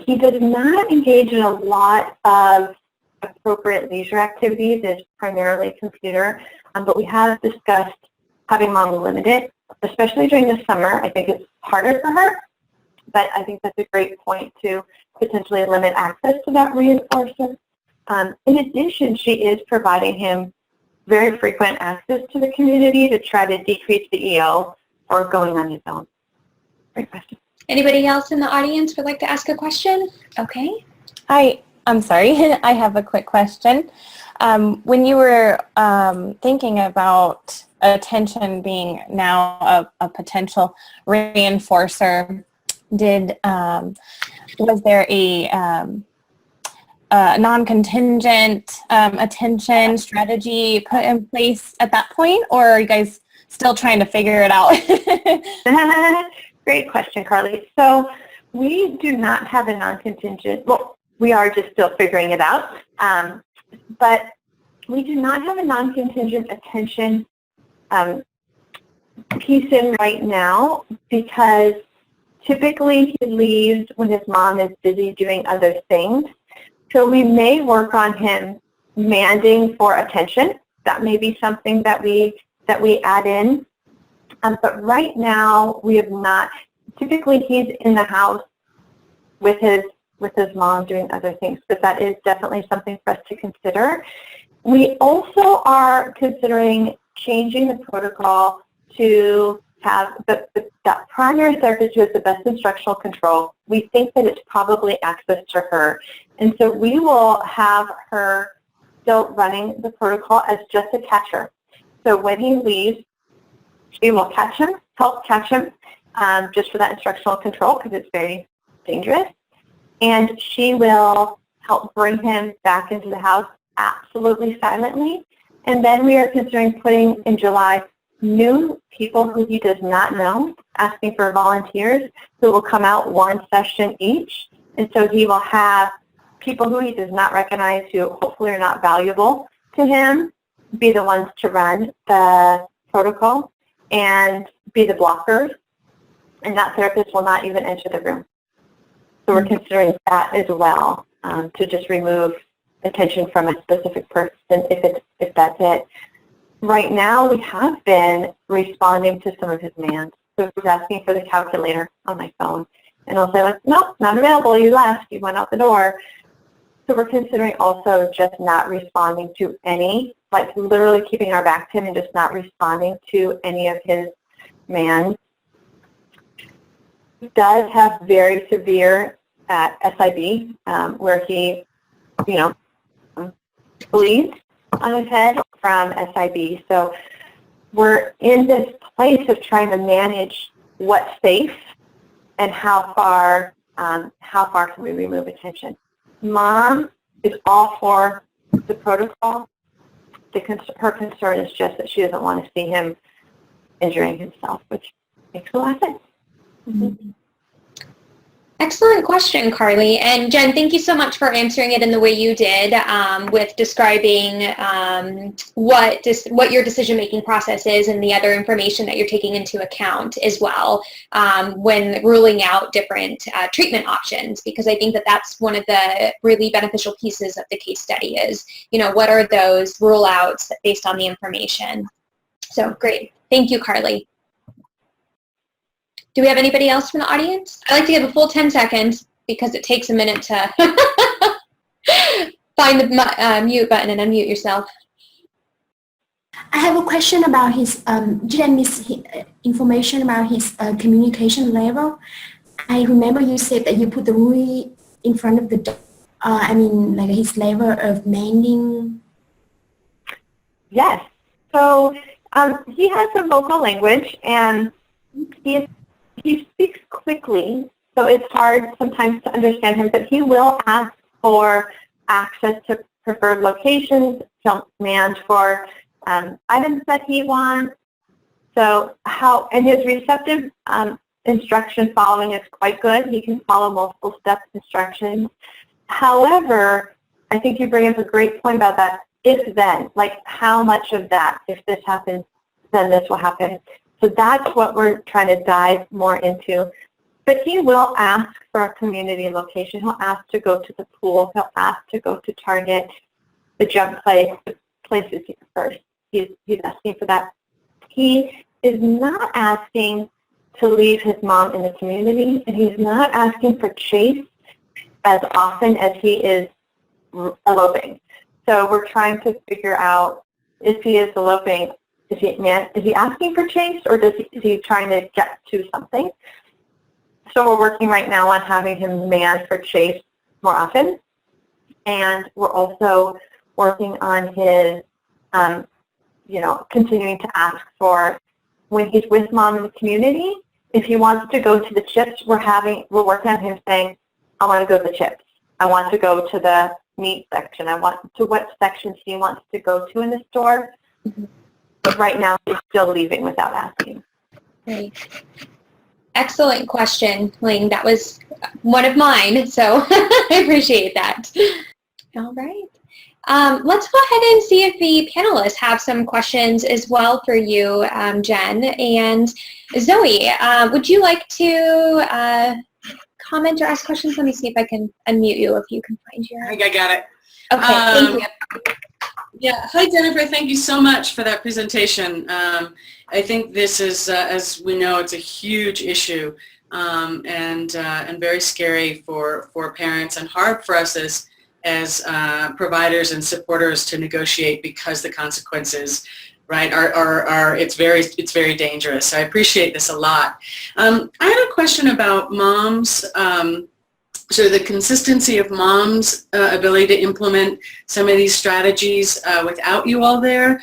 He does not engage in a lot of appropriate leisure activities. It's primarily computer, but we have discussed having mom limit it, especially during the summer. I think it's harder for her, but I think that's a great point to potentially limit access to that reinforcer. In addition, she is providing him very frequent access to the community to try to decrease the EO or going on his own. Great question. Anybody else in the audience would like to ask a question? Okay. I'm sorry. I have a quick question. When you were thinking about attention being now a potential reinforcer, was there a non-contingent attention strategy put in place at that point, or are you guys still trying to figure it out? Great question, Carly. So we do not have a non-contingent, well, we are just still figuring it out, but we do not have a non-contingent attention piece in right now, because typically he leaves when his mom is busy doing other things. So we may work on him demanding for attention. That may be something that we add in. But right now we have not. Typically he's in the house with his mom doing other things, but that is definitely something for us to consider. We also are considering changing the protocol to have that primary therapist who has the best instructional control. We think that it's probably access to her. And so we will have her still running the protocol as just a catcher. So when he leaves, she will catch him, help catch him, just for that instructional control, because it's very dangerous. And she will help bring him back into the house absolutely silently. And then we are considering putting in July new people who he does not know, asking for volunteers who will come out one session each. And so he will have people who he does not recognize, who hopefully are not valuable to him, be the ones to run the protocol and be the blockers. And that therapist will not even enter the room. So we're considering that as well, to just remove attention from a specific person if that's it. Right now, we have been responding to some of his demands. So he's asking for the calculator on my phone. And I'll say, like, nope, not available. You left. You went out the door. So we're considering also just not responding to any, like literally keeping our back to him and just not responding to any of his demands. He does have very severe SIB, where he, bleeds on his head from SIB. So we're in this place of trying to manage what's safe and how far can we remove attention. Mom is all for the protocol. her concern is just that she doesn't want to see him injuring himself, which makes a lot of sense. Mhm. Excellent question, Carly. And Jen, thank you so much for answering it in the way you did, with describing what your decision-making process is and the other information that you're taking into account as well when ruling out different treatment options. Because I think that that's one of the really beneficial pieces of the case study is, what are those rule outs based on the information. So great. Thank you, Carly. Do we have anybody else from the audience? I like to give a full 10 seconds because it takes a minute to find the mute button and unmute yourself. I have a question about his, did I miss information about his communication level? I remember you said that you put the movie in front of the, like his level of mending. Yes. So he has a vocal language, and he speaks quickly, so it's hard sometimes to understand him, but he will ask for access to preferred locations, he'll demand for items that he wants. So and his receptive instruction following is quite good. He can follow multiple step instructions. However, I think you bring up a great point about that if then, like how much of that, if this happens, then this will happen. So that's what we're trying to dive more into. But he will ask for a community location. He'll ask to go to the pool. He'll ask to go to Target, the jump place, the places he prefers. He's asking for that. He is not asking to leave his mom in the community, and he's not asking for chase as often as he is eloping. So we're trying to figure out if he is eloping, is he asking for chase, or is he trying to get to something? So we're working right now on having him demand for chase more often. And we're also working on his, continuing to ask for when he's with mom in the community, if he wants to go to the chips, we're working on him saying, I want to go to the chips. I want to go to the meat section. What sections he wants to go to in the store. Mm-hmm. But right now, he's still leaving without asking. Great. Excellent question, Ling. That was one of mine, so I appreciate that. All right. Let's go ahead and see if the panelists have some questions as well for you, Jen. And Zoe, would you like to comment or ask questions? Let me see if I can unmute you if you can find your... I think I got it. Okay, thank you. Yeah, hi Jennifer, thank you so much for that presentation. I think this is, as we know, it's a huge issue and very scary for parents and hard for us as providers and supporters to negotiate because the consequences, right, it's very dangerous. So I appreciate this a lot. I had a question about moms. So the consistency of mom's ability to implement some of these strategies without you all there.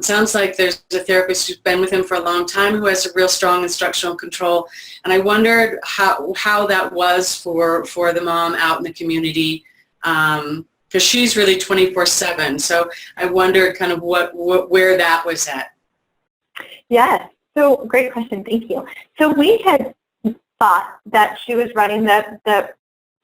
Sounds like there's a therapist who's been with him for a long time who has a real strong instructional control. And I wondered how that was for the mom out in the community, because she's really 24/7. So I wondered kind of where that was at. Yes. So great question. Thank you. So we had thought that she was running the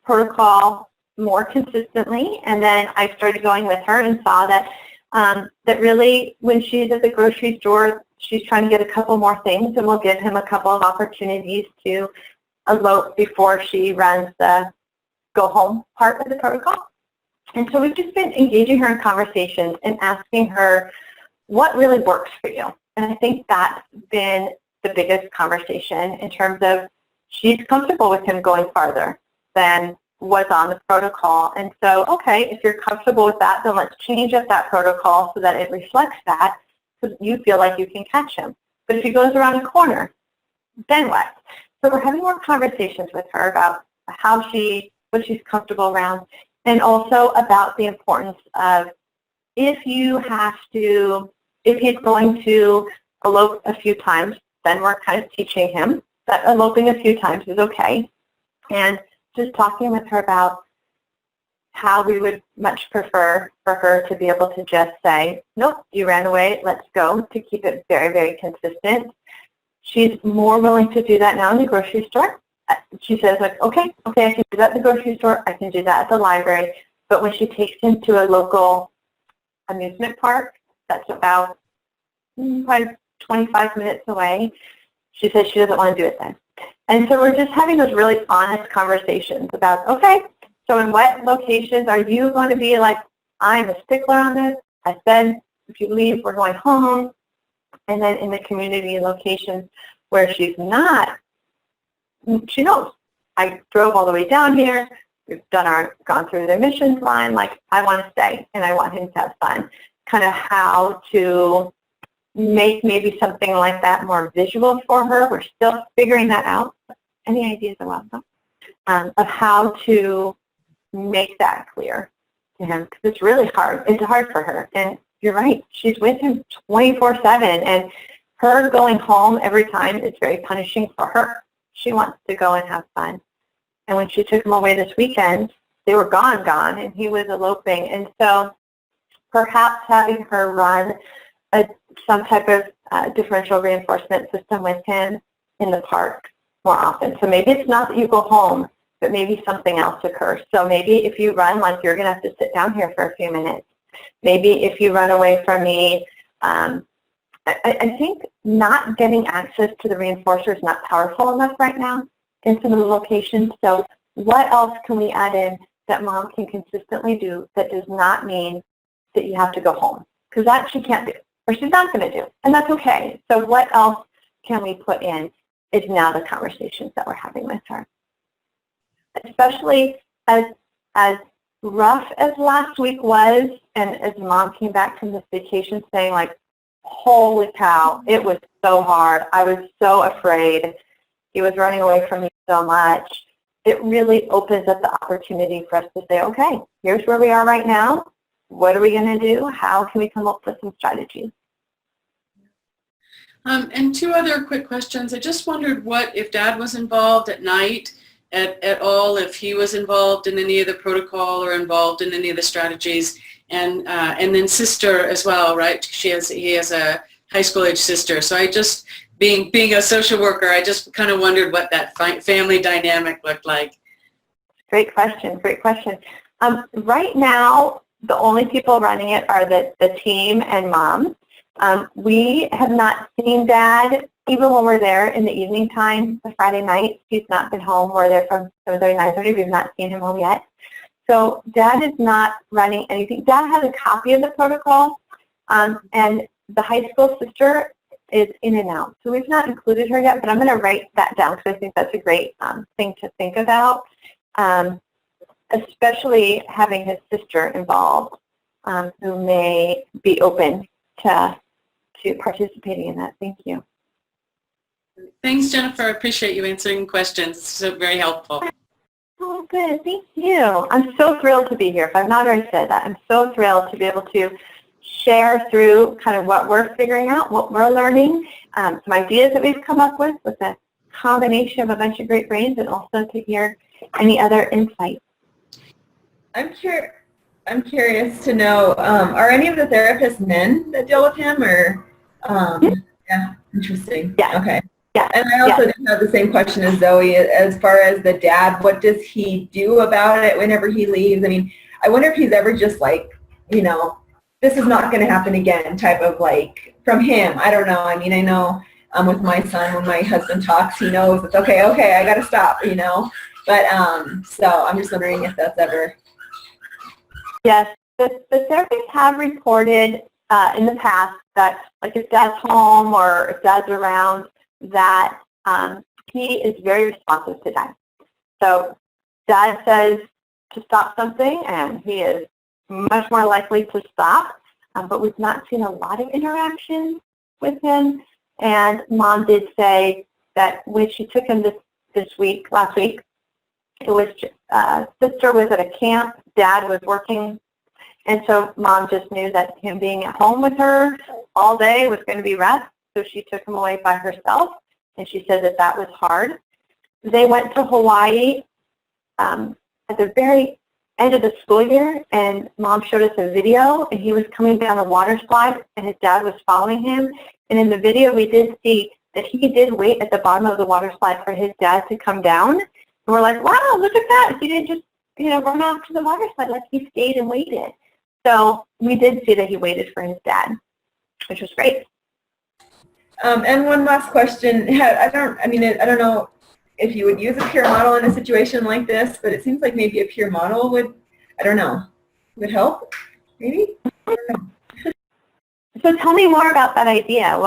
protocol more consistently, and then I started going with her and saw that that really when she's at the grocery store, she's trying to get a couple more things, and we'll give him a couple of opportunities to elope before she runs the go home part of the protocol. And so we've just been engaging her in conversations and asking her what really works for you. And I think that's been the biggest conversation in terms of she's comfortable with him going farther than was on the protocol. And so, okay, if you're comfortable with that, then let's change up that protocol so that it reflects that, so you feel like you can catch him. But if he goes around a corner, then what? So we're having more conversations with her about what she's comfortable around, and also about the importance of if he's going to elope a few times, then we're kind of teaching him that eloping a few times is okay. And just talking with her about how we would much prefer for her to be able to just say, nope, you ran away, let's go, to keep it very, very consistent. She's more willing to do that now in the grocery store. She says, like, okay, I can do that at the grocery store, I can do that at the library, but when she takes him to a local amusement park that's about probably 25 minutes away, she says she doesn't want to do it then. And so we're just having those really honest conversations about, okay, so in what locations are you going to be like, I'm a stickler on this, I said if you leave, we're going home. And then in the community locations where she's not, she knows. I drove all the way down here, we've gone through the admissions line, like I want to stay and I want him to have fun. Kind of how to make maybe something like that more visual for her. We're still figuring that out. Any ideas are welcome. Of how to make that clear to him, because it's really hard. It's hard for her. And you're right, she's with him 24/7, and her going home every time is very punishing for her. She wants to go and have fun. And when she took him away this weekend, they were gone, and he was eloping. And so perhaps having her run some type of differential reinforcement system with him in the park more often. So maybe it's not that you go home, but maybe something else occurs. So maybe if you run, like, you're going to have to sit down here for a few minutes. Maybe if you run away from me, I think not getting access to the reinforcer is not powerful enough right now in some of the locations. So what else can we add in that mom can consistently do that does not mean that you have to go home? Because that she can't do, or she's not going to do, and that's okay. So what else can we put in is now the conversations that we're having with her. Especially as rough as last week was, and as mom came back from this vacation saying, like, holy cow, it was so hard. I was so afraid. He was running away from me so much. It really opens up the opportunity for us to say, okay, here's where we are right now. What are we going to do? How can we come up with some strategies? And two other quick questions. I just wondered what, if Dad was involved at night at all, if he was involved in any of the protocol or involved in any of the strategies, and then sister as well, right? He has a high school age sister. So I just, being a social worker, I just kind of wondered what that family dynamic looked like. Great question. Right now, the only people running it are the team and mom. We have not seen Dad, even when we're there in the evening time, the Friday night. He's not been home. We're there from 7:30, 9:30. We've not seen him home yet. So Dad is not running anything. Dad has a copy of the protocol, and the high school sister is in and out. So we've not included her yet, but I'm going to write that down because I think that's a great thing to think about, especially having his sister involved, who may be open to participating in that. Thank you. Thanks, Jennifer. I appreciate you answering questions. It's so very helpful. Oh, good. Thank you. I'm so thrilled to be here. If I've not already said that, I'm so thrilled to be able to share through kind of what we're figuring out, what we're learning, some ideas that we've come up with a combination of a bunch of great brains, and also to hear any other insights. I'm curious to know, are any of the therapists men that deal with him, or? Yeah, interesting. Yeah. Okay. Yeah. And I also did have the same question as Zoe as far as the dad. What does he do about it whenever he leaves? I mean, I wonder if he's ever just like, you know, this is not going to happen again type of, like, from him. I don't know. I mean, I know with my son, when my husband talks, he knows it's okay, I got to stop, you know. But so I'm just wondering if that's ever. Yes, the therapists have reported in the past that, like, if Dad's home or if Dad's around, that he is very responsive to Dad. So Dad says to stop something, and he is much more likely to stop. But we've not seen a lot of interaction with him. And Mom did say that when she took him last week, it was sister was at a camp, Dad was working, and so Mom just knew that him being at home with her all day was going to be rough. So she took him away by herself, and she said that was hard. They went to Hawaii at the very end of the school year, and Mom showed us a video, and he was coming down a water slide, and his dad was following him. And in the video, we did see that he did wait at the bottom of the water slide for his dad to come down. And we're like, wow, look at that. He didn't just, run off to the water slide. Like, he stayed and waited. So we did see that he waited for his dad, which was great. And one last question. I don't know if you would use a peer model in a situation like this, but it seems like maybe a peer model would help, maybe? I don't know. So tell me more about that idea.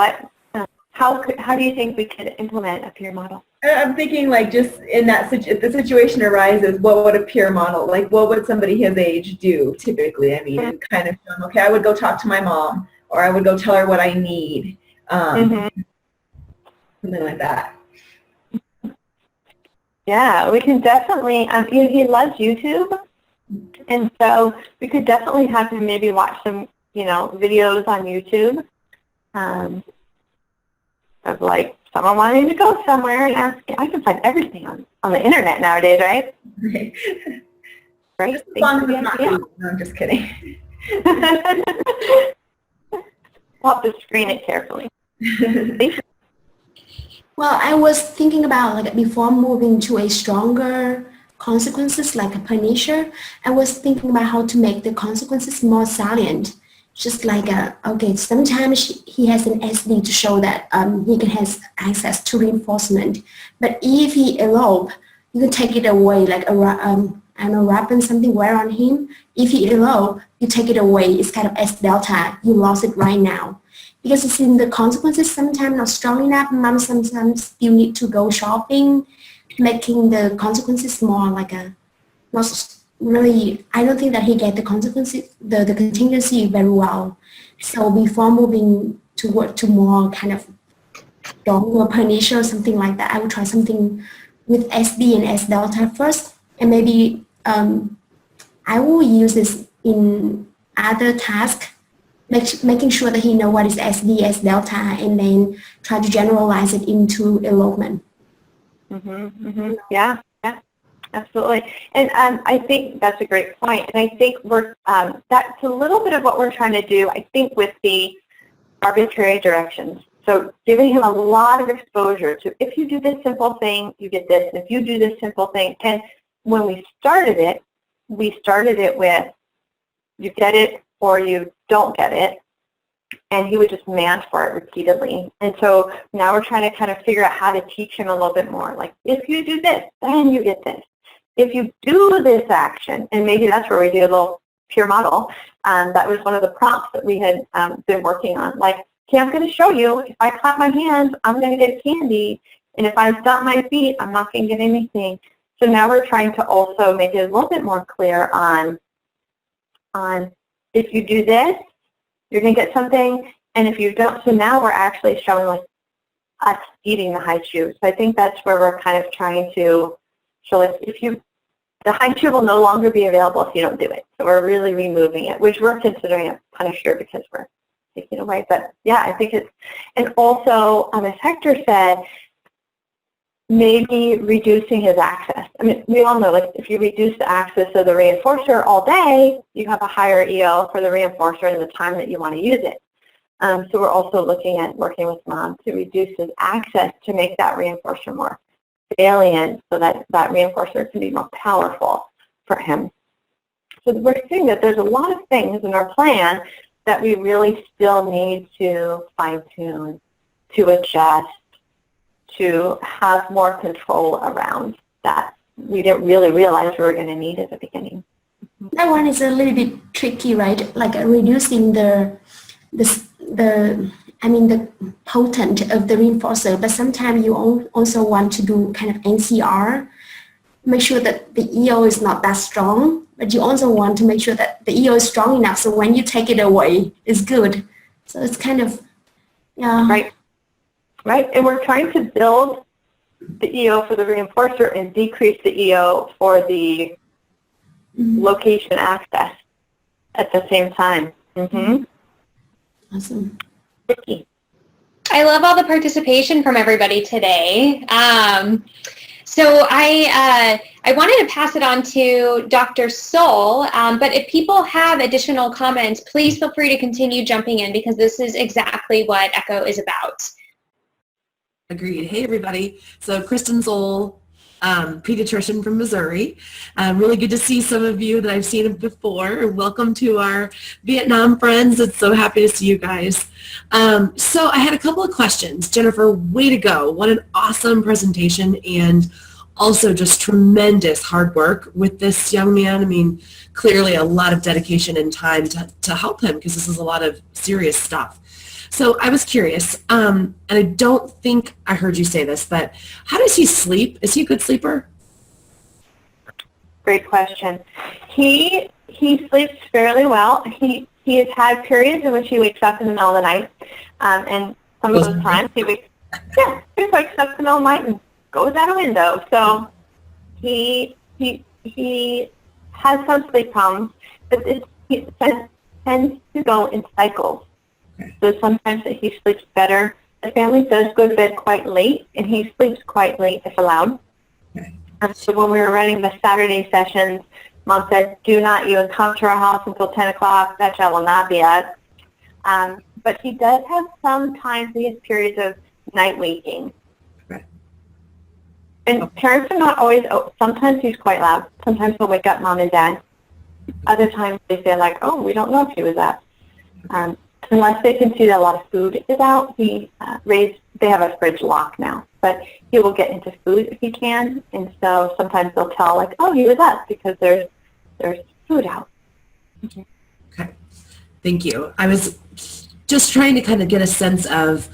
How do you think we could implement a peer model? I'm thinking like just in that, if the situation arises, what would a peer model, like what would somebody his age do typically? I mean, and kind of, okay, I would go talk to my mom, or I would go tell her what I need. Something like that. Yeah, we can definitely, he loves YouTube, and so we could definitely have him maybe watch some, videos on YouTube of like someone wanting to go somewhere and ask. I can find everything on the internet nowadays, right? Right. Just as long as it's not food. No, I'm just kidding. We'll have to screen it carefully. Well, I was thinking about like before moving to a stronger consequences like a punisher, I was thinking about how to make the consequences more salient. Just like, okay, sometimes he has an SD to show that he can have access to reinforcement. But if he elope, you can take it away, like wrapping something wear on him. If he elope, you take it away. It's kind of S delta. You lost it right now. Because it's in the consequences sometimes not strong enough. Mom sometimes you need to go shopping, making the consequences more like really, I don't think that he get the consequences, the contingency very well. So before moving to more kind of stronger punisher or something like that, I would try something with SD and S delta first, and maybe I will use this in other tasks, making sure that he know what is SD, S delta, and then try to generalize it into elopement. Yeah. Absolutely. And I think that's a great point. And I think that's a little bit of what we're trying to do, I think, with the arbitrary directions. So giving him a lot of exposure to, if you do this simple thing, you get this. If you do this simple thing. And when we started it with, you get it or you don't get it. And he would just demand for it repeatedly. And so now we're trying to kind of figure out how to teach him a little bit more. Like, if you do this, then you get this. If you do this action, and maybe that's where we do a little peer model, that was one of the prompts that we had been working on. Like, okay, I'm going to show you, if I clap my hands, I'm going to get candy, and if I stomp my feet, I'm not going to get anything. So now we're trying to also make it a little bit more clear on if you do this, you're going to get something, and if you don't, so now we're actually showing like us eating the high chew. So I think that's where we're kind of trying to show like, the high chew will no longer be available if you don't do it. So we're really removing it, which we're considering a punisher because we're taking it away. But yeah, I think it's, and also, as Hector said, maybe reducing his access. I mean, we all know, like, if you reduce the access of the reinforcer all day, you have a higher EO for the reinforcer in the time that you want to use it. So we're also looking at working with Mom to reduce his access to make that reinforcer more salient so that that reinforcer can be more powerful for him. So we're seeing that there's a lot of things in our plan that we really still need to fine-tune, to adjust, to have more control around that we didn't really realize we were going to need at the beginning. That one is a little bit tricky, right? Like reducing the potent of the reinforcer, but sometimes you also want to do kind of NCR, make sure that the EO is not that strong, but you also want to make sure that the EO is strong enough so when you take it away, it's good. So it's kind of, Right, and we're trying to build the EO for the reinforcer and decrease the EO for the location access at the same time. Awesome. Vicky. I love all the participation from everybody today. So I wanted to pass it on to Dr. Soul, but if people have additional comments, please feel free to continue jumping in because this is exactly what ECHO is about. Agreed. Hey, everybody. So Kristen Zoll, pediatrician from Missouri. Really good to see some of you that I've seen before. Welcome to our Vietnam friends. It's so happy to see you guys. So I had a couple of questions. Jennifer, way to go. What an awesome presentation, and also just tremendous hard work with this young man. I mean, clearly a lot of dedication and time to help him because this is a lot of serious stuff. So I was curious, and I don't think I heard you say this, but how does he sleep? Is he a good sleeper? Great question. He sleeps fairly well. He has had periods in which he wakes up in the middle of the night, and some of those times he wakes up in the middle of the night and goes out a window. So he has some sleep problems, but he tends to go in cycles. So sometimes he sleeps better. The family does go to bed quite late, and he sleeps quite late if allowed. So when we were running the Saturday sessions, Mom said, do not even come to our house until 10 o'clock. That child will not be up. But he does have sometimes he has periods of night waking. And parents are not always, sometimes he's quite loud. Sometimes he'll wake up Mom and Dad. Other times they say like, oh, we don't know if he was up. Unless they can see that a lot of food is out, they have a fridge lock now, but he will get into food if he can, and so sometimes they'll tell like, oh, he was up because there's food out. Okay, thank you. I was just trying to kind of get a sense of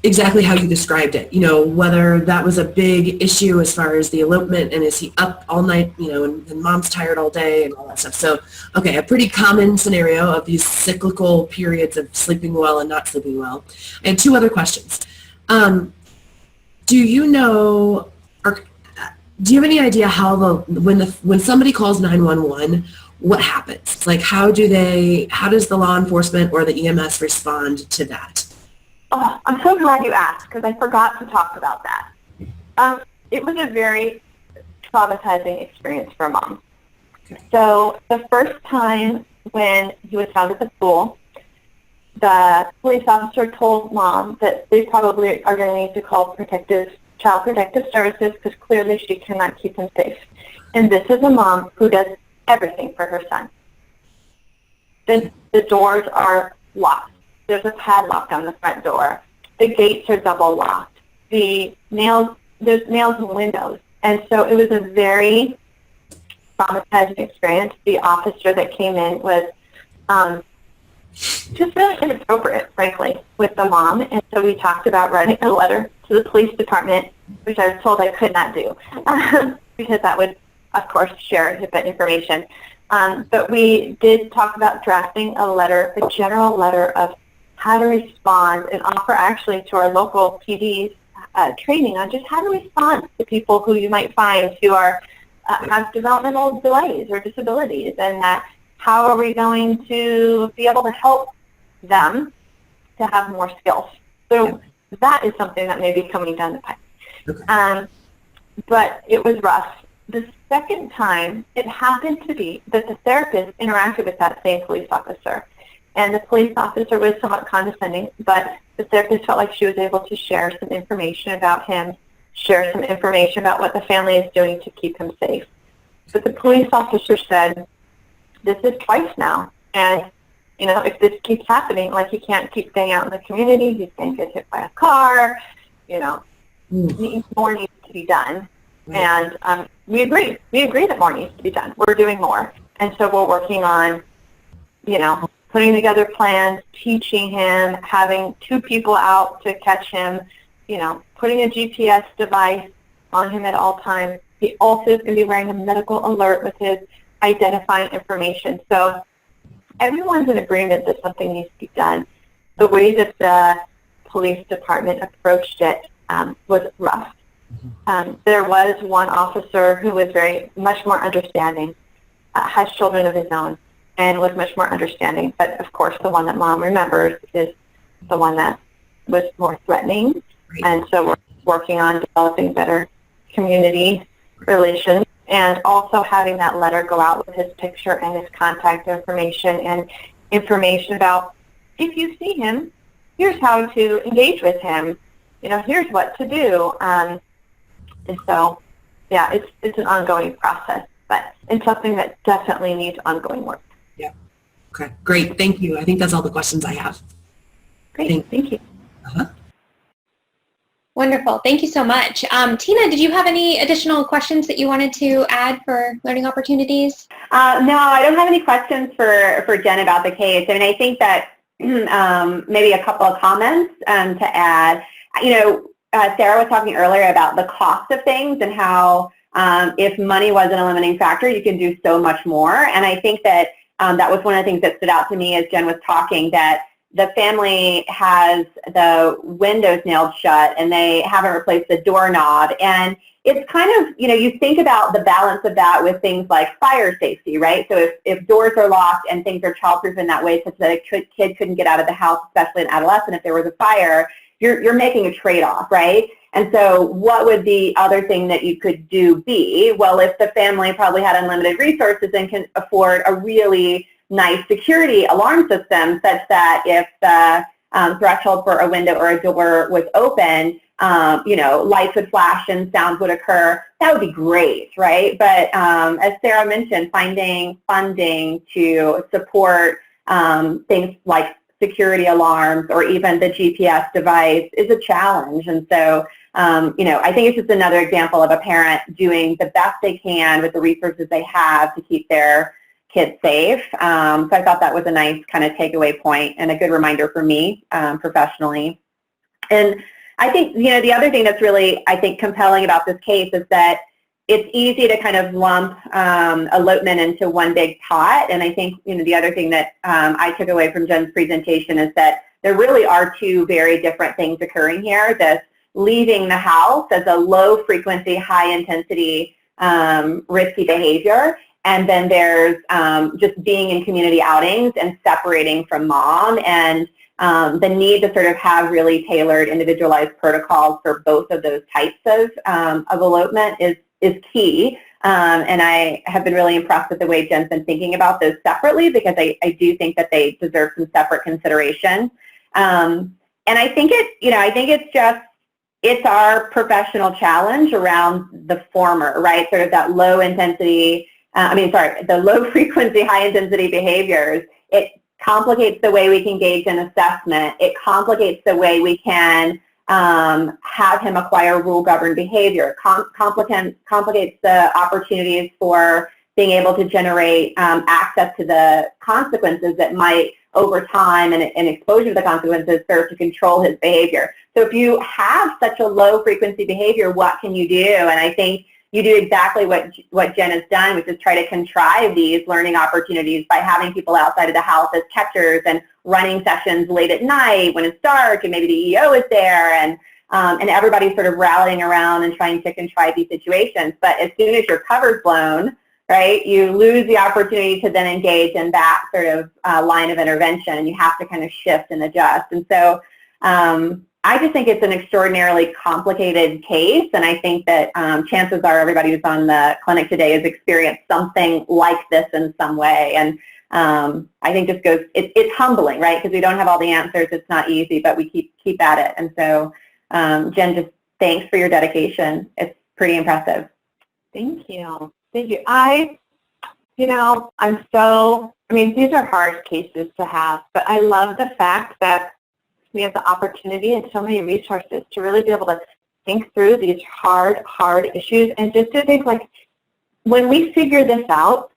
exactly how you described it, you know, whether that was a big issue as far as the elopement and is he up all night, you know, and Mom's tired all day and all that stuff. So, okay, a pretty common scenario of these cyclical periods of sleeping well and not sleeping well. And two other questions. Do you know, or do you have any idea how when somebody calls 911, what happens? Like how does the law enforcement or the EMS respond to that? Oh, I'm so glad you asked because I forgot to talk about that. It was a very traumatizing experience for Mom. Okay. So the first time when he was found at the school, the police officer told Mom that they probably are going to need to call Child Protective Services because clearly she cannot keep him safe. And this is a mom who does everything for her son. The doors are locked. There's a padlock on the front door. The gates are double locked. There's nails in the windows. And so it was a very traumatizing experience. The officer that came in was just really inappropriate, frankly, with the mom. And so we talked about writing a letter to the police department, which I was told I could not do because that would, of course, share HIPAA information. But we did talk about drafting a general letter of how to respond and offer actually to our local PDs training on just how to respond to people who you might find who are have developmental delays or disabilities, and how are we going to be able to help them to have more skills. So that is something that may be coming down the pipe. Okay. But it was rough. The second time, it happened to be that the therapist interacted with that same police officer. And the police officer was somewhat condescending, but the therapist felt like she was able to share some information about him, share some information about what the family is doing to keep him safe. But the police officer said, this is twice now, and you know, if this keeps happening, like he can't keep staying out in the community, he's going to get hit by a car, you know, more needs to be done. And we agree that more needs to be done. We're doing more. And so we're working on, you know, putting together plans, teaching him, having 2 people out to catch him, you know, putting a GPS device on him at all times. He also is going to be wearing a medical alert with his identifying information. So everyone's in agreement that something needs to be done. The way that the police department approached it was rough. There was one officer who was much more understanding, has children of his own, and was much more understanding. But of course, the one that Mom remembers is the one that was more threatening. Right. And so we're working on developing better community relations, and also having that letter go out with his picture and his contact information and information about, if you see him, here's how to engage with him. You know, here's what to do. And so, yeah, it's an ongoing process, but it's something that definitely needs ongoing work. Yeah. Okay, great. Thank you. I think that's all the questions I have. Great. Thank you. Uh-huh. Wonderful. Thank you so much. Tina, did you have any additional questions that you wanted to add for Learning Opportunities? No, I don't have any questions for Jen about the case. I mean, I think that maybe a couple of comments to add. You know, Sarah was talking earlier about the cost of things and how if money wasn't a limiting factor, you can do so much more. And I think that that was one of the things that stood out to me as Jen was talking, that the family has the windows nailed shut and they haven't replaced the doorknob. And it's kind of, you know, you think about the balance of that with things like fire safety, right? So if doors are locked and things are childproof in that way such that a kid couldn't get out of the house, especially an adolescent, if there was a fire, you're making a trade-off, right? And so what would the other thing that you could do be? Well, if the family probably had unlimited resources and can afford a really nice security alarm system such that if the threshold for a window or a door was open, you know, lights would flash and sounds would occur, that would be great, right? But as Sarah mentioned, finding funding to support things like security alarms or even the GPS device is a challenge. And so, you know, I think it's just another example of a parent doing the best they can with the resources they have to keep their kids safe. So I thought that was a nice kind of takeaway point and a good reminder for me professionally. And I think, you know, the other thing that's really, I think, compelling about this case is that it's easy to kind of lump elopement into one big pot. And I think, you know, the other thing that I took away from Jen's presentation is that there really are two very different things occurring here. This leaving the house as a low frequency, high intensity, risky behavior. And then there's just being in community outings and separating from mom, and the need to sort of have really tailored, individualized protocols for both of those types of elopement is key. And I have been really impressed with the way Jen's been thinking about those separately, because I do think that they deserve some separate consideration. And I think it's our professional challenge around the former, right? Sort of that low intensity, the low frequency, high intensity behaviors. It complicates the way we can gauge an assessment. It complicates the way we can have him acquire rule-governed behavior. Complicates the opportunities for being able to generate access to the consequences that might, over time and exposure to the consequences, serve to control his behavior. So if you have such a low frequency behavior, what can you do? And I think you do exactly what Jen has done, which is try to contrive these learning opportunities by having people outside of the house as catchers and running sessions late at night when it's dark and maybe the EO is there, and everybody's sort of rallying around and trying to contrive these situations. But as soon as your cover's blown, right, you lose the opportunity to then engage in that sort of line of intervention. You have to kind of shift and adjust. And so I just think it's an extraordinarily complicated case, and I think that chances are everybody who's on the clinic today has experienced something like this in some way. And I think it's humbling, right, because we don't have all the answers. It's not easy, but we keep at it. And so Jen, just thanks for your dedication. It's pretty impressive. Thank you. Thank you. These are hard cases to have, but I love the fact that we have the opportunity and so many resources to really be able to think through these hard issues and just do things like, when we figure this out,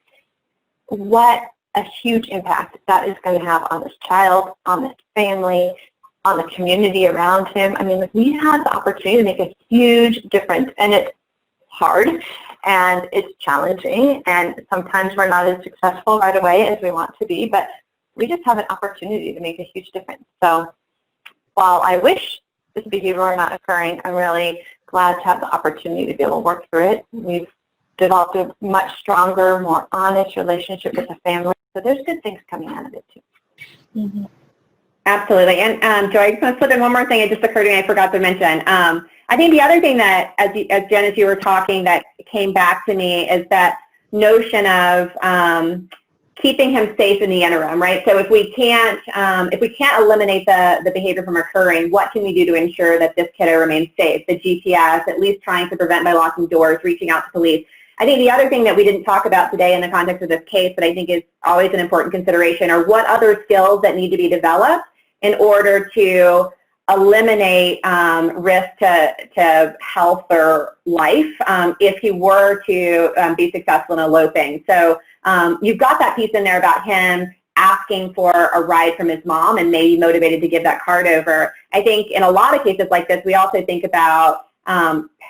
what a huge impact that is going to have on this child, on this family, on the community around him. I mean, we have the opportunity to make a huge difference, and it's hard and it's challenging, and sometimes we're not as successful right away as we want to be, but we just have an opportunity to make a huge difference. So while I wish this behavior were not occurring, I'm really glad to have the opportunity to be able to work through it. We've developed a much stronger, more honest relationship with the family. So there's good things coming out of it too. Mm-hmm. Absolutely. And Joy, I just want to slip in one more thing. It just occurred to me I forgot to mention. I think the other thing that, as Jen, as you were talking, that came back to me is that notion of keeping him safe in the interim, right? So if we can't eliminate the behavior from occurring, what can we do to ensure that this kiddo remains safe? The GPS, at least trying to prevent by locking doors, reaching out to police. I think the other thing that we didn't talk about today in the context of this case, but I think is always an important consideration, are what other skills that need to be developed in order to eliminate risk to health or life if he were to be successful in eloping. So you've got that piece in there about him asking for a ride from his mom and maybe motivated to give that card over. I think in a lot of cases like this, we also think about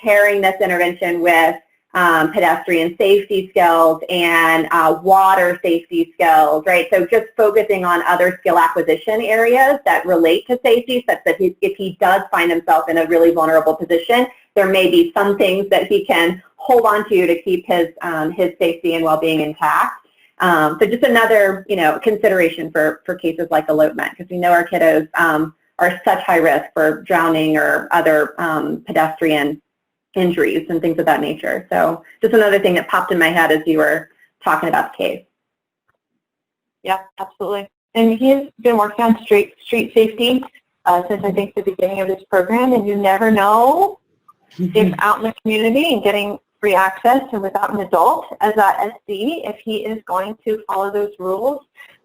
pairing this intervention with pedestrian safety skills and water safety skills, right? So just focusing on other skill acquisition areas that relate to safety, such that if he does find himself in a really vulnerable position, there may be some things that he can hold on to keep his safety and well-being intact. So just another, consideration for cases like elopement, because we know our kiddos are such high risk for drowning or other pedestrian injuries and things of that nature. So just another thing that popped in my head as you were talking about the case. Yeah, absolutely. And he's been working on street safety since I think the beginning of this program, and you never know if out in the community and getting free access and without an adult as a SD, if he is going to follow those rules.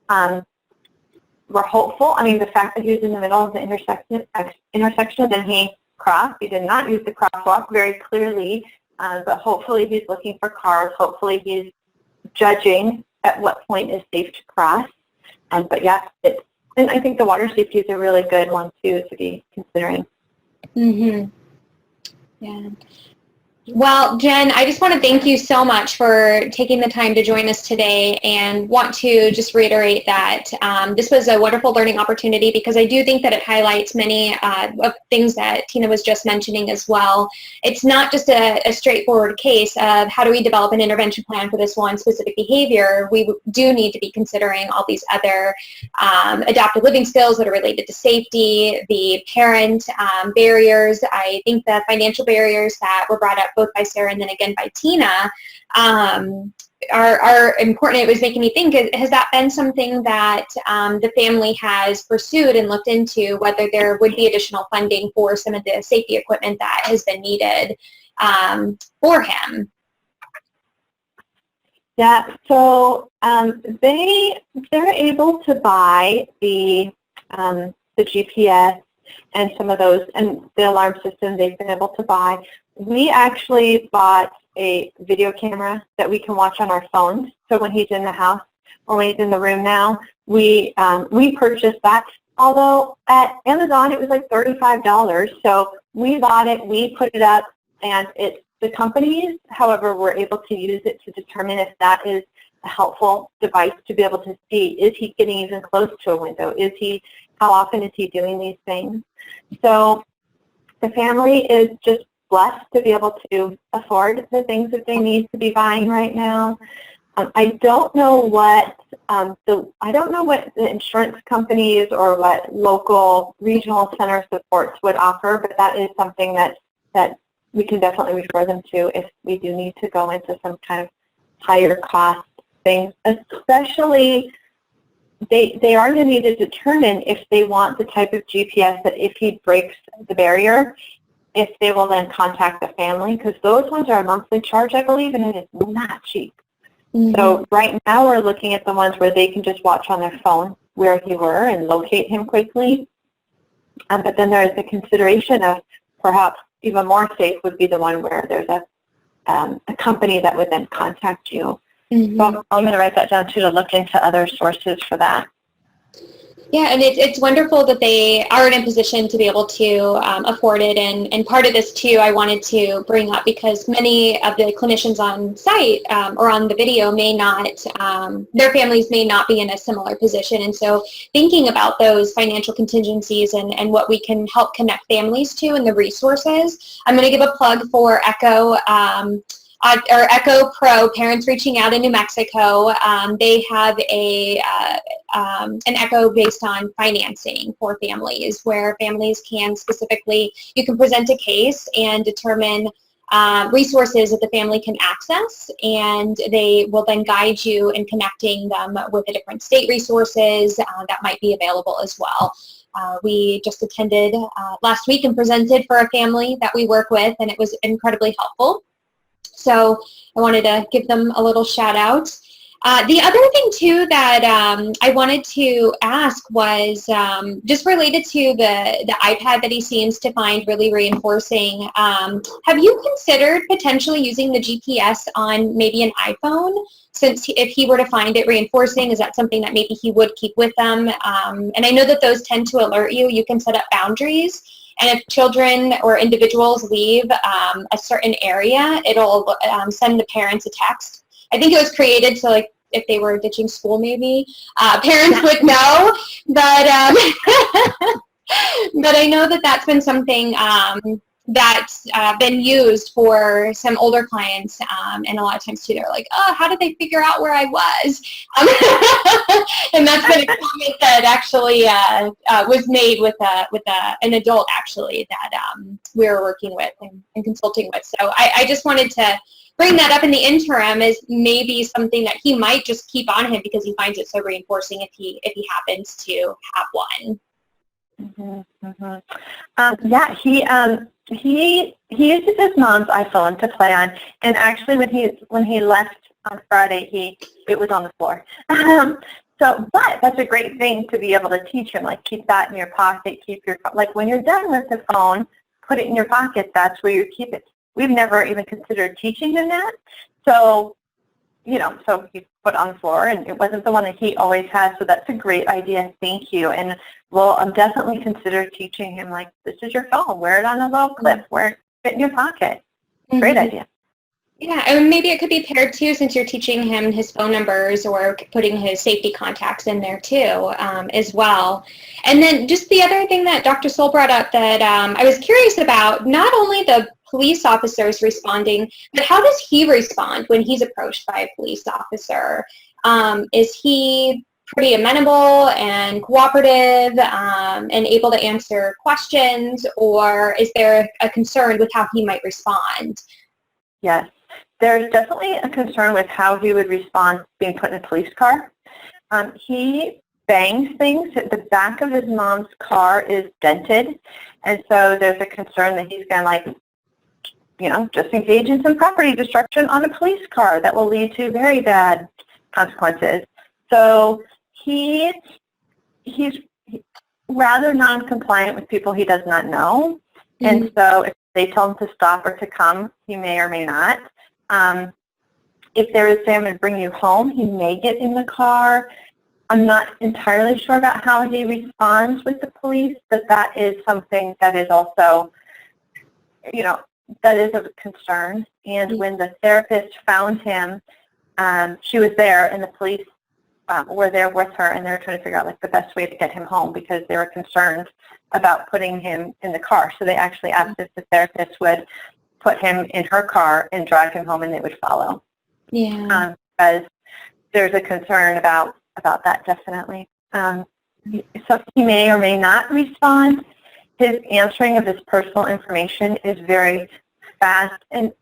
We're hopeful. I mean, the fact that he was in the middle of the intersection and he crossed. He did not use the crosswalk very clearly, but hopefully he's looking for cars. Hopefully he's judging at what point is safe to cross. But yeah, and I think the water safety is a really good one too to be considering. Mm-hmm. Yeah. Well, Jen, I just want to thank you so much for taking the time to join us today, and want to just reiterate that this was a wonderful learning opportunity, because I do think that it highlights many of things that Tina was just mentioning as well. It's not just a straightforward case of how do we develop an intervention plan for this one specific behavior. We do need to be considering all these other adaptive living skills that are related to safety, the parent barriers. I think the financial barriers that were brought up both by Sarah and then again by Tina are important. It was making me think, has that been something that the family has pursued and looked into, whether there would be additional funding for some of the safety equipment that has been needed for him? Yeah, so they're able to buy the GPS and some of those, and the alarm system they've been able to buy. We actually bought a video camera that we can watch on our phones. So when he's in the house, when he's in the room now, we purchased that. Although at Amazon it was like $35. So we bought it, we put it up, and the companies, however, were able to use it to determine if that is a helpful device to be able to see, is he getting even close to a window? How often is he doing these things? So the family is just blessed to be able to afford the things that they need to be buying right now. I don't know what the insurance companies or what local regional center supports would offer, but that is something that we can definitely refer them to if we do need to go into some kind of higher cost things. Especially, they are going to need to determine if they want the type of GPS that if he breaks the barrier, if they will then contact the family, because those ones are a monthly charge, I believe, and it is not cheap. Mm-hmm. So right now we're looking at the ones where they can just watch on their phone where he were and locate him quickly. But then there's the consideration of perhaps even more safe would be the one where there's a company that would then contact you. Mm-hmm. So I'm going to write that down too, to look into other sources for that. Yeah, and it's wonderful that they are in a position to be able to afford it. And part of this, too, I wanted to bring up, because many of the clinicians on site or on the video may not, their families may not be in a similar position. And so thinking about those financial contingencies and what we can help connect families to and the resources, I'm going to give a plug for ECHO. or Echo Pro, Parents Reaching Out in New Mexico. They have an Echo based on financing for families, where families can specifically, you can present a case and determine resources that the family can access, and they will then guide you in connecting them with the different state resources that might be available as well. We just attended last week and presented for a family that we work with, and it was incredibly helpful. So I wanted to give them a little shout out. The other thing too that I wanted to ask was just related to the iPad that he seems to find really reinforcing. Have you considered potentially using the GPS on maybe an iPhone? Since if he were to find it reinforcing, is that something that maybe he would keep with them? And I know that those tend to alert you. You can set up boundaries. And if children or individuals leave a certain area, it'll send the parents a text. I think it was created so like if they were ditching school maybe, parents would know. But, but I know that that's been something that's been used for some older clients, and a lot of times too they're like, oh, how did they figure out where I was? And that's been a comment that actually was made with an adult actually that we were working with and consulting with. So I just wanted to bring that up in the interim as maybe something that he might just keep on him because he finds it so reinforcing if he happens to have one. Mm-hmm, mm-hmm. Yeah, he uses his mom's iPhone to play on, and actually when he left on Friday, it was on the floor. But that's a great thing to be able to teach him. Like, keep that in your pocket. Like when you're done with the phone, put it in your pocket. That's where you keep it. We've never even considered teaching him that. So he put it on the floor, and it wasn't the one that he always has. So that's a great idea. Thank you. And we'll definitely consider teaching him, like, this is your phone. Wear it on a little clip. Wear it in your pocket. Great idea. Yeah, and maybe it could be paired too, since you're teaching him his phone numbers or putting his safety contacts in there too, as well. And then just the other thing that Dr. Soul brought up that I was curious about, not only the police officers responding, but how does he respond when he's approached by a police officer? Is he pretty amenable and cooperative and able to answer questions, or is there a concern with how he might respond? Yes. There's definitely a concern with how he would respond being put in a police car. He bangs things. The back of his mom's car is dented, and so there's a concern that he's going to, just engage in some property destruction on a police car that will lead to very bad consequences. So he's rather non-compliant with people he does not know, and so if they tell him to stop or to come, he may or may not. If there is, say, I'm going to bring you home, he may get in the car. I'm not entirely sure about how he responds with the police, but that is something that is also, that is of concern. And when the therapist found him, she was there, and the police were there with her, and they were trying to figure out the best way to get him home because they were concerned about putting him in the car. So they actually asked if the therapist would put him in her car and drive him home, and they would follow. Yeah. Because there's a concern about that, definitely. So he may or may not respond. His answering of his personal information is very fast, and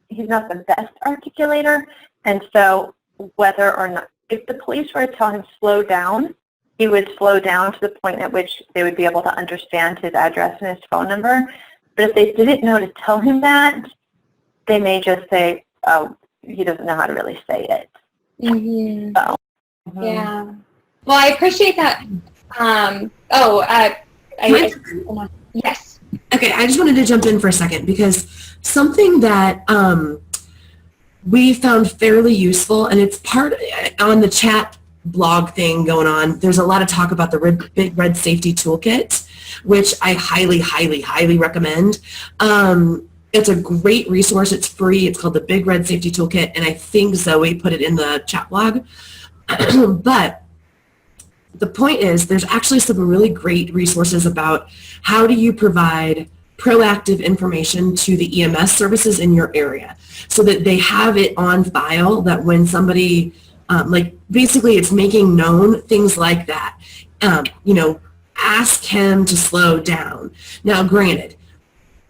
he's not the best articulator. And so whether or not, if the police were to tell him slow down, he would slow down to the point at which they would be able to understand his address and his phone number. But if they didn't know to tell him that, they may just say, oh, he doesn't know how to really say it. Mm-hmm. So, yeah. Well, I appreciate that. Yes. Okay, I just wanted to jump in for a second because something that we found fairly useful, and it's part on the chat blog thing going on, there's a lot of talk about the Big Red Safety Toolkit, which I highly, highly, highly recommend. It's a great resource. It's free. It's called the Big Red Safety Toolkit, and I think Zoe put it in the chat blog. But the point is there's actually some really great resources about how do you provide proactive information to the EMS services in your area so that they have it on file, that when somebody, basically it's making known things like that. Ask him to slow down. Now, granted,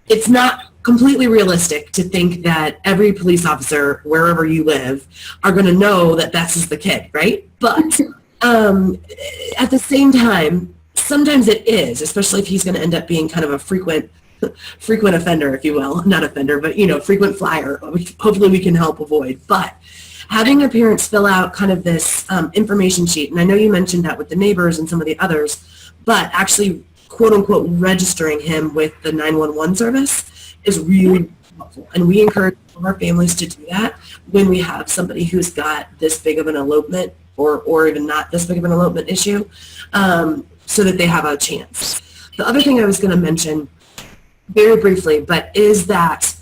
it's not completely realistic to think that every police officer, wherever you live, are going to know that that's just the kid, right? But at the same time, sometimes it is, especially if he's going to end up being kind of a frequent offender, if you will. Not offender, but, frequent flyer, which hopefully we can help avoid. But having the parents fill out kind of this information sheet, and I know you mentioned that with the neighbors and some of the others, but actually, quote unquote, registering him with the 911 service is really helpful. And we encourage all our families to do that when we have somebody who's got this big of an elopement or even not this big of an elopement issue, so that they have a chance. The other thing I was going to mention very briefly, but is that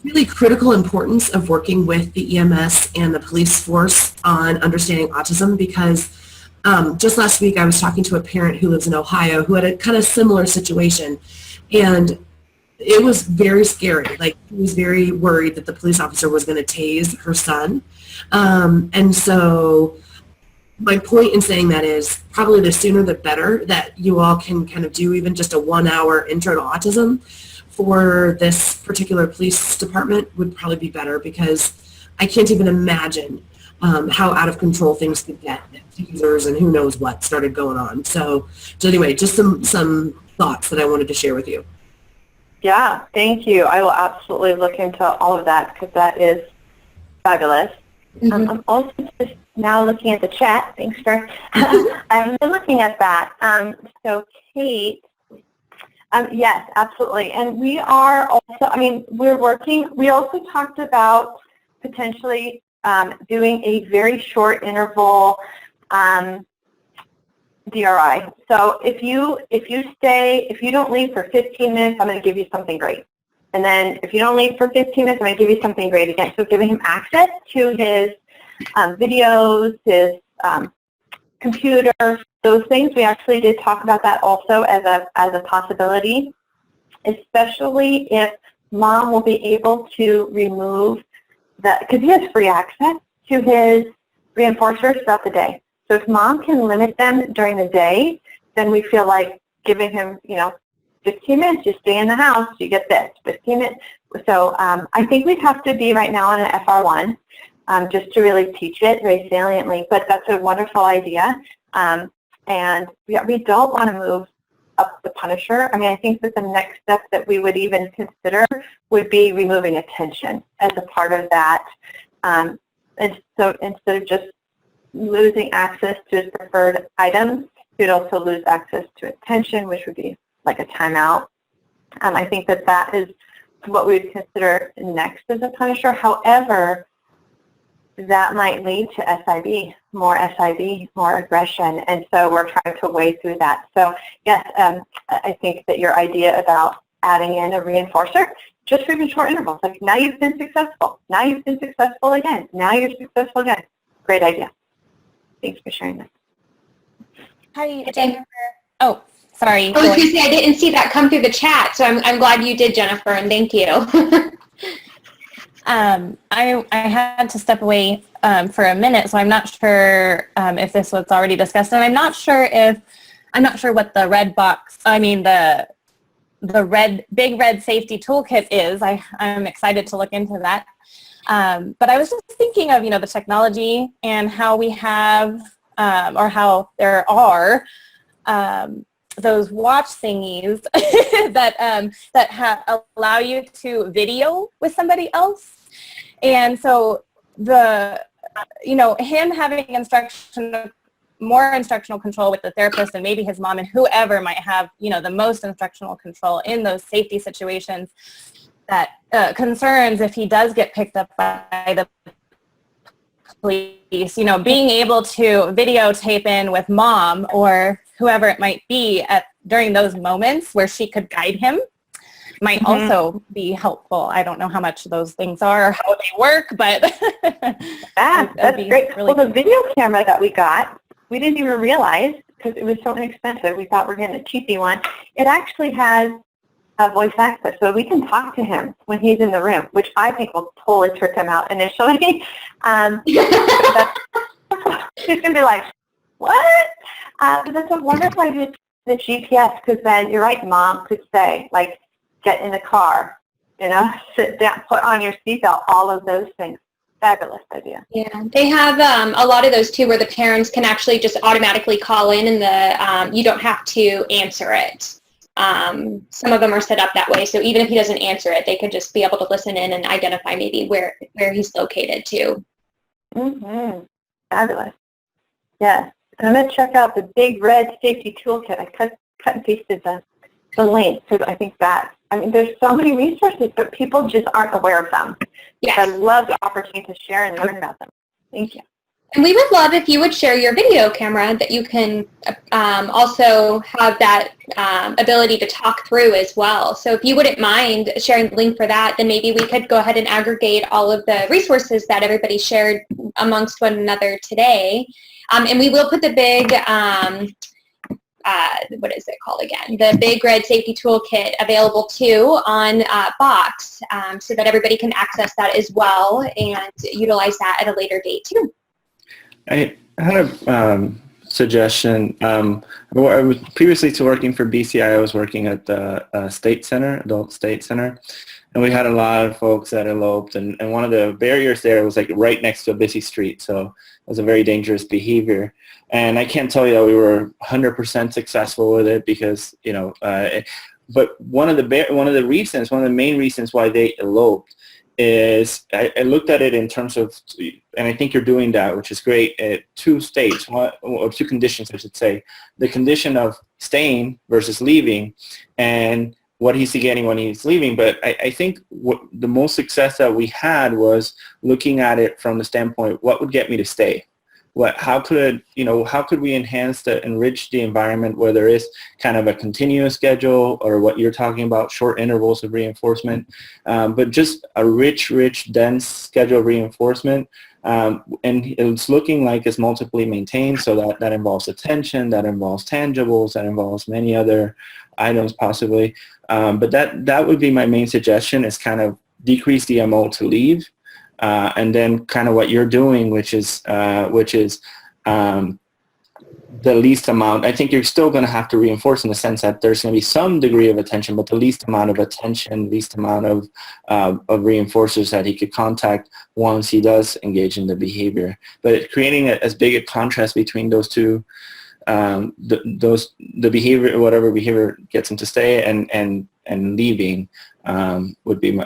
really critical importance of working with the EMS and the police force on understanding autism, because just last week I was talking to a parent who lives in Ohio who had a kind of similar situation, and it was very scary. Like, he was very worried that the police officer was going to tase her son. And so my point in saying that is probably the sooner the better that you all can kind of do even just a 1 hour intro to autism for this particular police department would probably be better, because I can't even imagine how out of control things could get if users and who knows what started going on. So anyway, just some thoughts that I wanted to share with you. Yeah, thank you. I will absolutely look into all of that because that is fabulous. I'm also just now looking at the chat. Thanks for, I've been looking at that. So Kate, yes, absolutely. And we are also, we're working, we also talked about potentially doing a very short interval DRI. So if you don't leave for 15 minutes, I'm going to give you something great. And then if you don't leave for 15 minutes, I'm going to give you something great again. So giving him access to his videos, his computer, those things. We actually did talk about that also as a possibility, especially if mom will be able to remove that, because he has free access to his reinforcers throughout the day. So if mom can limit them during the day, then we feel like giving him, 15 minutes, you stay in the house, you get this, 15 minutes. So I think we'd have to be right now on an FR1 just to really teach it very saliently, but that's a wonderful idea. And we don't want to move up the Punisher. I think that the next step that we would even consider would be removing attention as a part of that. And so instead of just losing access to his preferred items, you'd also lose access to attention, which would be like a timeout. I think that is what we would consider next as a Punisher. However, that might lead to SIB, more aggression, and so we're trying to weigh through that. So yes, I think that your idea about adding in a reinforcer just for the short intervals, like now you've been successful, now you've been successful again, now you're successful again. Great idea. Thanks for sharing that. Hi, Jennifer. Oh, sorry. I was going to say, I didn't see that come through the chat, so I'm glad you did, Jennifer, and thank you. I had to step away for a minute, so I'm not sure if this was already discussed, and I'm not sure what the red box, the big red safety toolkit is. I'm excited to look into that. But I was just thinking of, the technology and how we have, or how there are those watch thingies that allow you to video with somebody else. And so him having more instructional control with the therapist and maybe his mom and whoever might have, the most instructional control in those safety situations, that concerns if he does get picked up by the police, being able to videotape in with mom or whoever it might be during those moments where she could guide him might also be helpful. I don't know how much those things are or how they work, but that's great. Really the video camera that we got, we didn't even realize because it was so inexpensive. We thought we were getting a cheapy one. It actually has have voice access, so we can talk to him when he's in the room, which I think will totally trick him out initially. He's going to be like, what? But that's a wonderful idea, the GPS, because then you're right, Mom could say, like, get in the car, sit down, put on your seatbelt, all of those things. Fabulous idea. Yeah, they have a lot of those too, where the parents can actually just automatically call in, and you don't have to answer it. Some of them are set up that way, so even if he doesn't answer it, they could just be able to listen in and identify maybe where he's located too. Mm-hmm. Fabulous. Yes. I'm going to check out the Big Red Safety Toolkit. I cut and pasted the link, because I think there's so many resources, but people just aren't aware of them. Yes. I love the opportunity to share and learn about them. Thank you. And we would love if you would share your video camera, that you can also have that ability to talk through as well. So if you wouldn't mind sharing the link for that, then maybe we could go ahead and aggregate all of the resources that everybody shared amongst one another today. And we will put the big, what is it called again? The Big Red Safety Toolkit available too on Box, so that everybody can access that as well and utilize that at a later date too. I had a suggestion. I was previously to working for BCI. I was working at the State Center, Adult State Center, and we had a lot of folks that eloped. And one of the barriers there was like right next to a busy street, so it was a very dangerous behavior. And I can't tell you that we were 100% successful with it, because but one of the main reasons why they eloped is I looked at it in terms of, and I think you're doing that, which is great, at two states, or two conditions, I should say. The condition of staying versus leaving, and what he's getting when he's leaving. But I think the most success that we had was looking at it from the standpoint, what would get me to stay? How could we enrich the environment where there is kind of a continuous schedule, or what you're talking about, short intervals of reinforcement, but just a rich, dense schedule of reinforcement. And it's looking like it's multiply maintained, so that involves attention, that involves tangibles, that involves many other items possibly. But that would be my main suggestion, is kind of decrease the MO to leave. And then kind of what you're doing, which is the least amount. I think you're still going to have to reinforce in the sense that there's going to be some degree of attention, but the least amount of attention, least amount of reinforcers that he could contact once he does engage in the behavior. But creating as big a contrast between those two, the behavior, whatever behavior gets him to stay and leaving, would be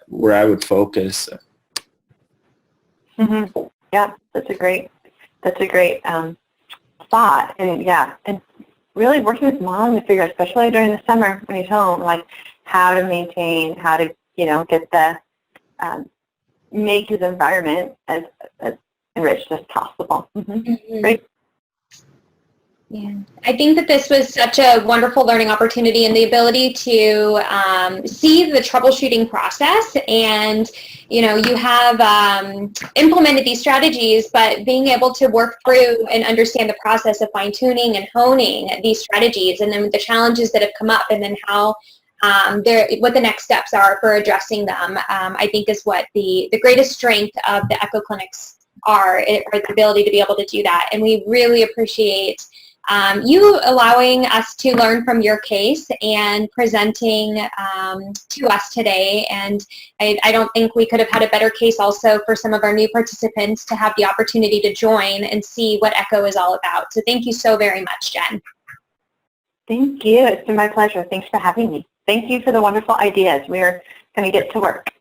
where I would focus. Mm-hmm. Yeah, that's a great thought. And really working with Mom to figure out, especially during the summer when he's home, like how to maintain, how to get the make his environment as enriched as possible. Mm-hmm. Mm-hmm. Great. Yeah, I think that this was such a wonderful learning opportunity, and the ability to see the troubleshooting process, and you have implemented these strategies, but being able to work through and understand the process of fine-tuning and honing these strategies, and then the challenges that have come up, and then how what the next steps are for addressing them, I think is what the greatest strength of the Echo Clinics are the ability to be able to do that. And we really appreciate you allowing us to learn from your case and presenting to us today. And I don't think we could have had a better case also for some of our new participants to have the opportunity to join and see what ECHO is all about. So thank you so very much, Jen. Thank you. It's been my pleasure. Thanks for having me. Thank you for the wonderful ideas. We're going to get to work.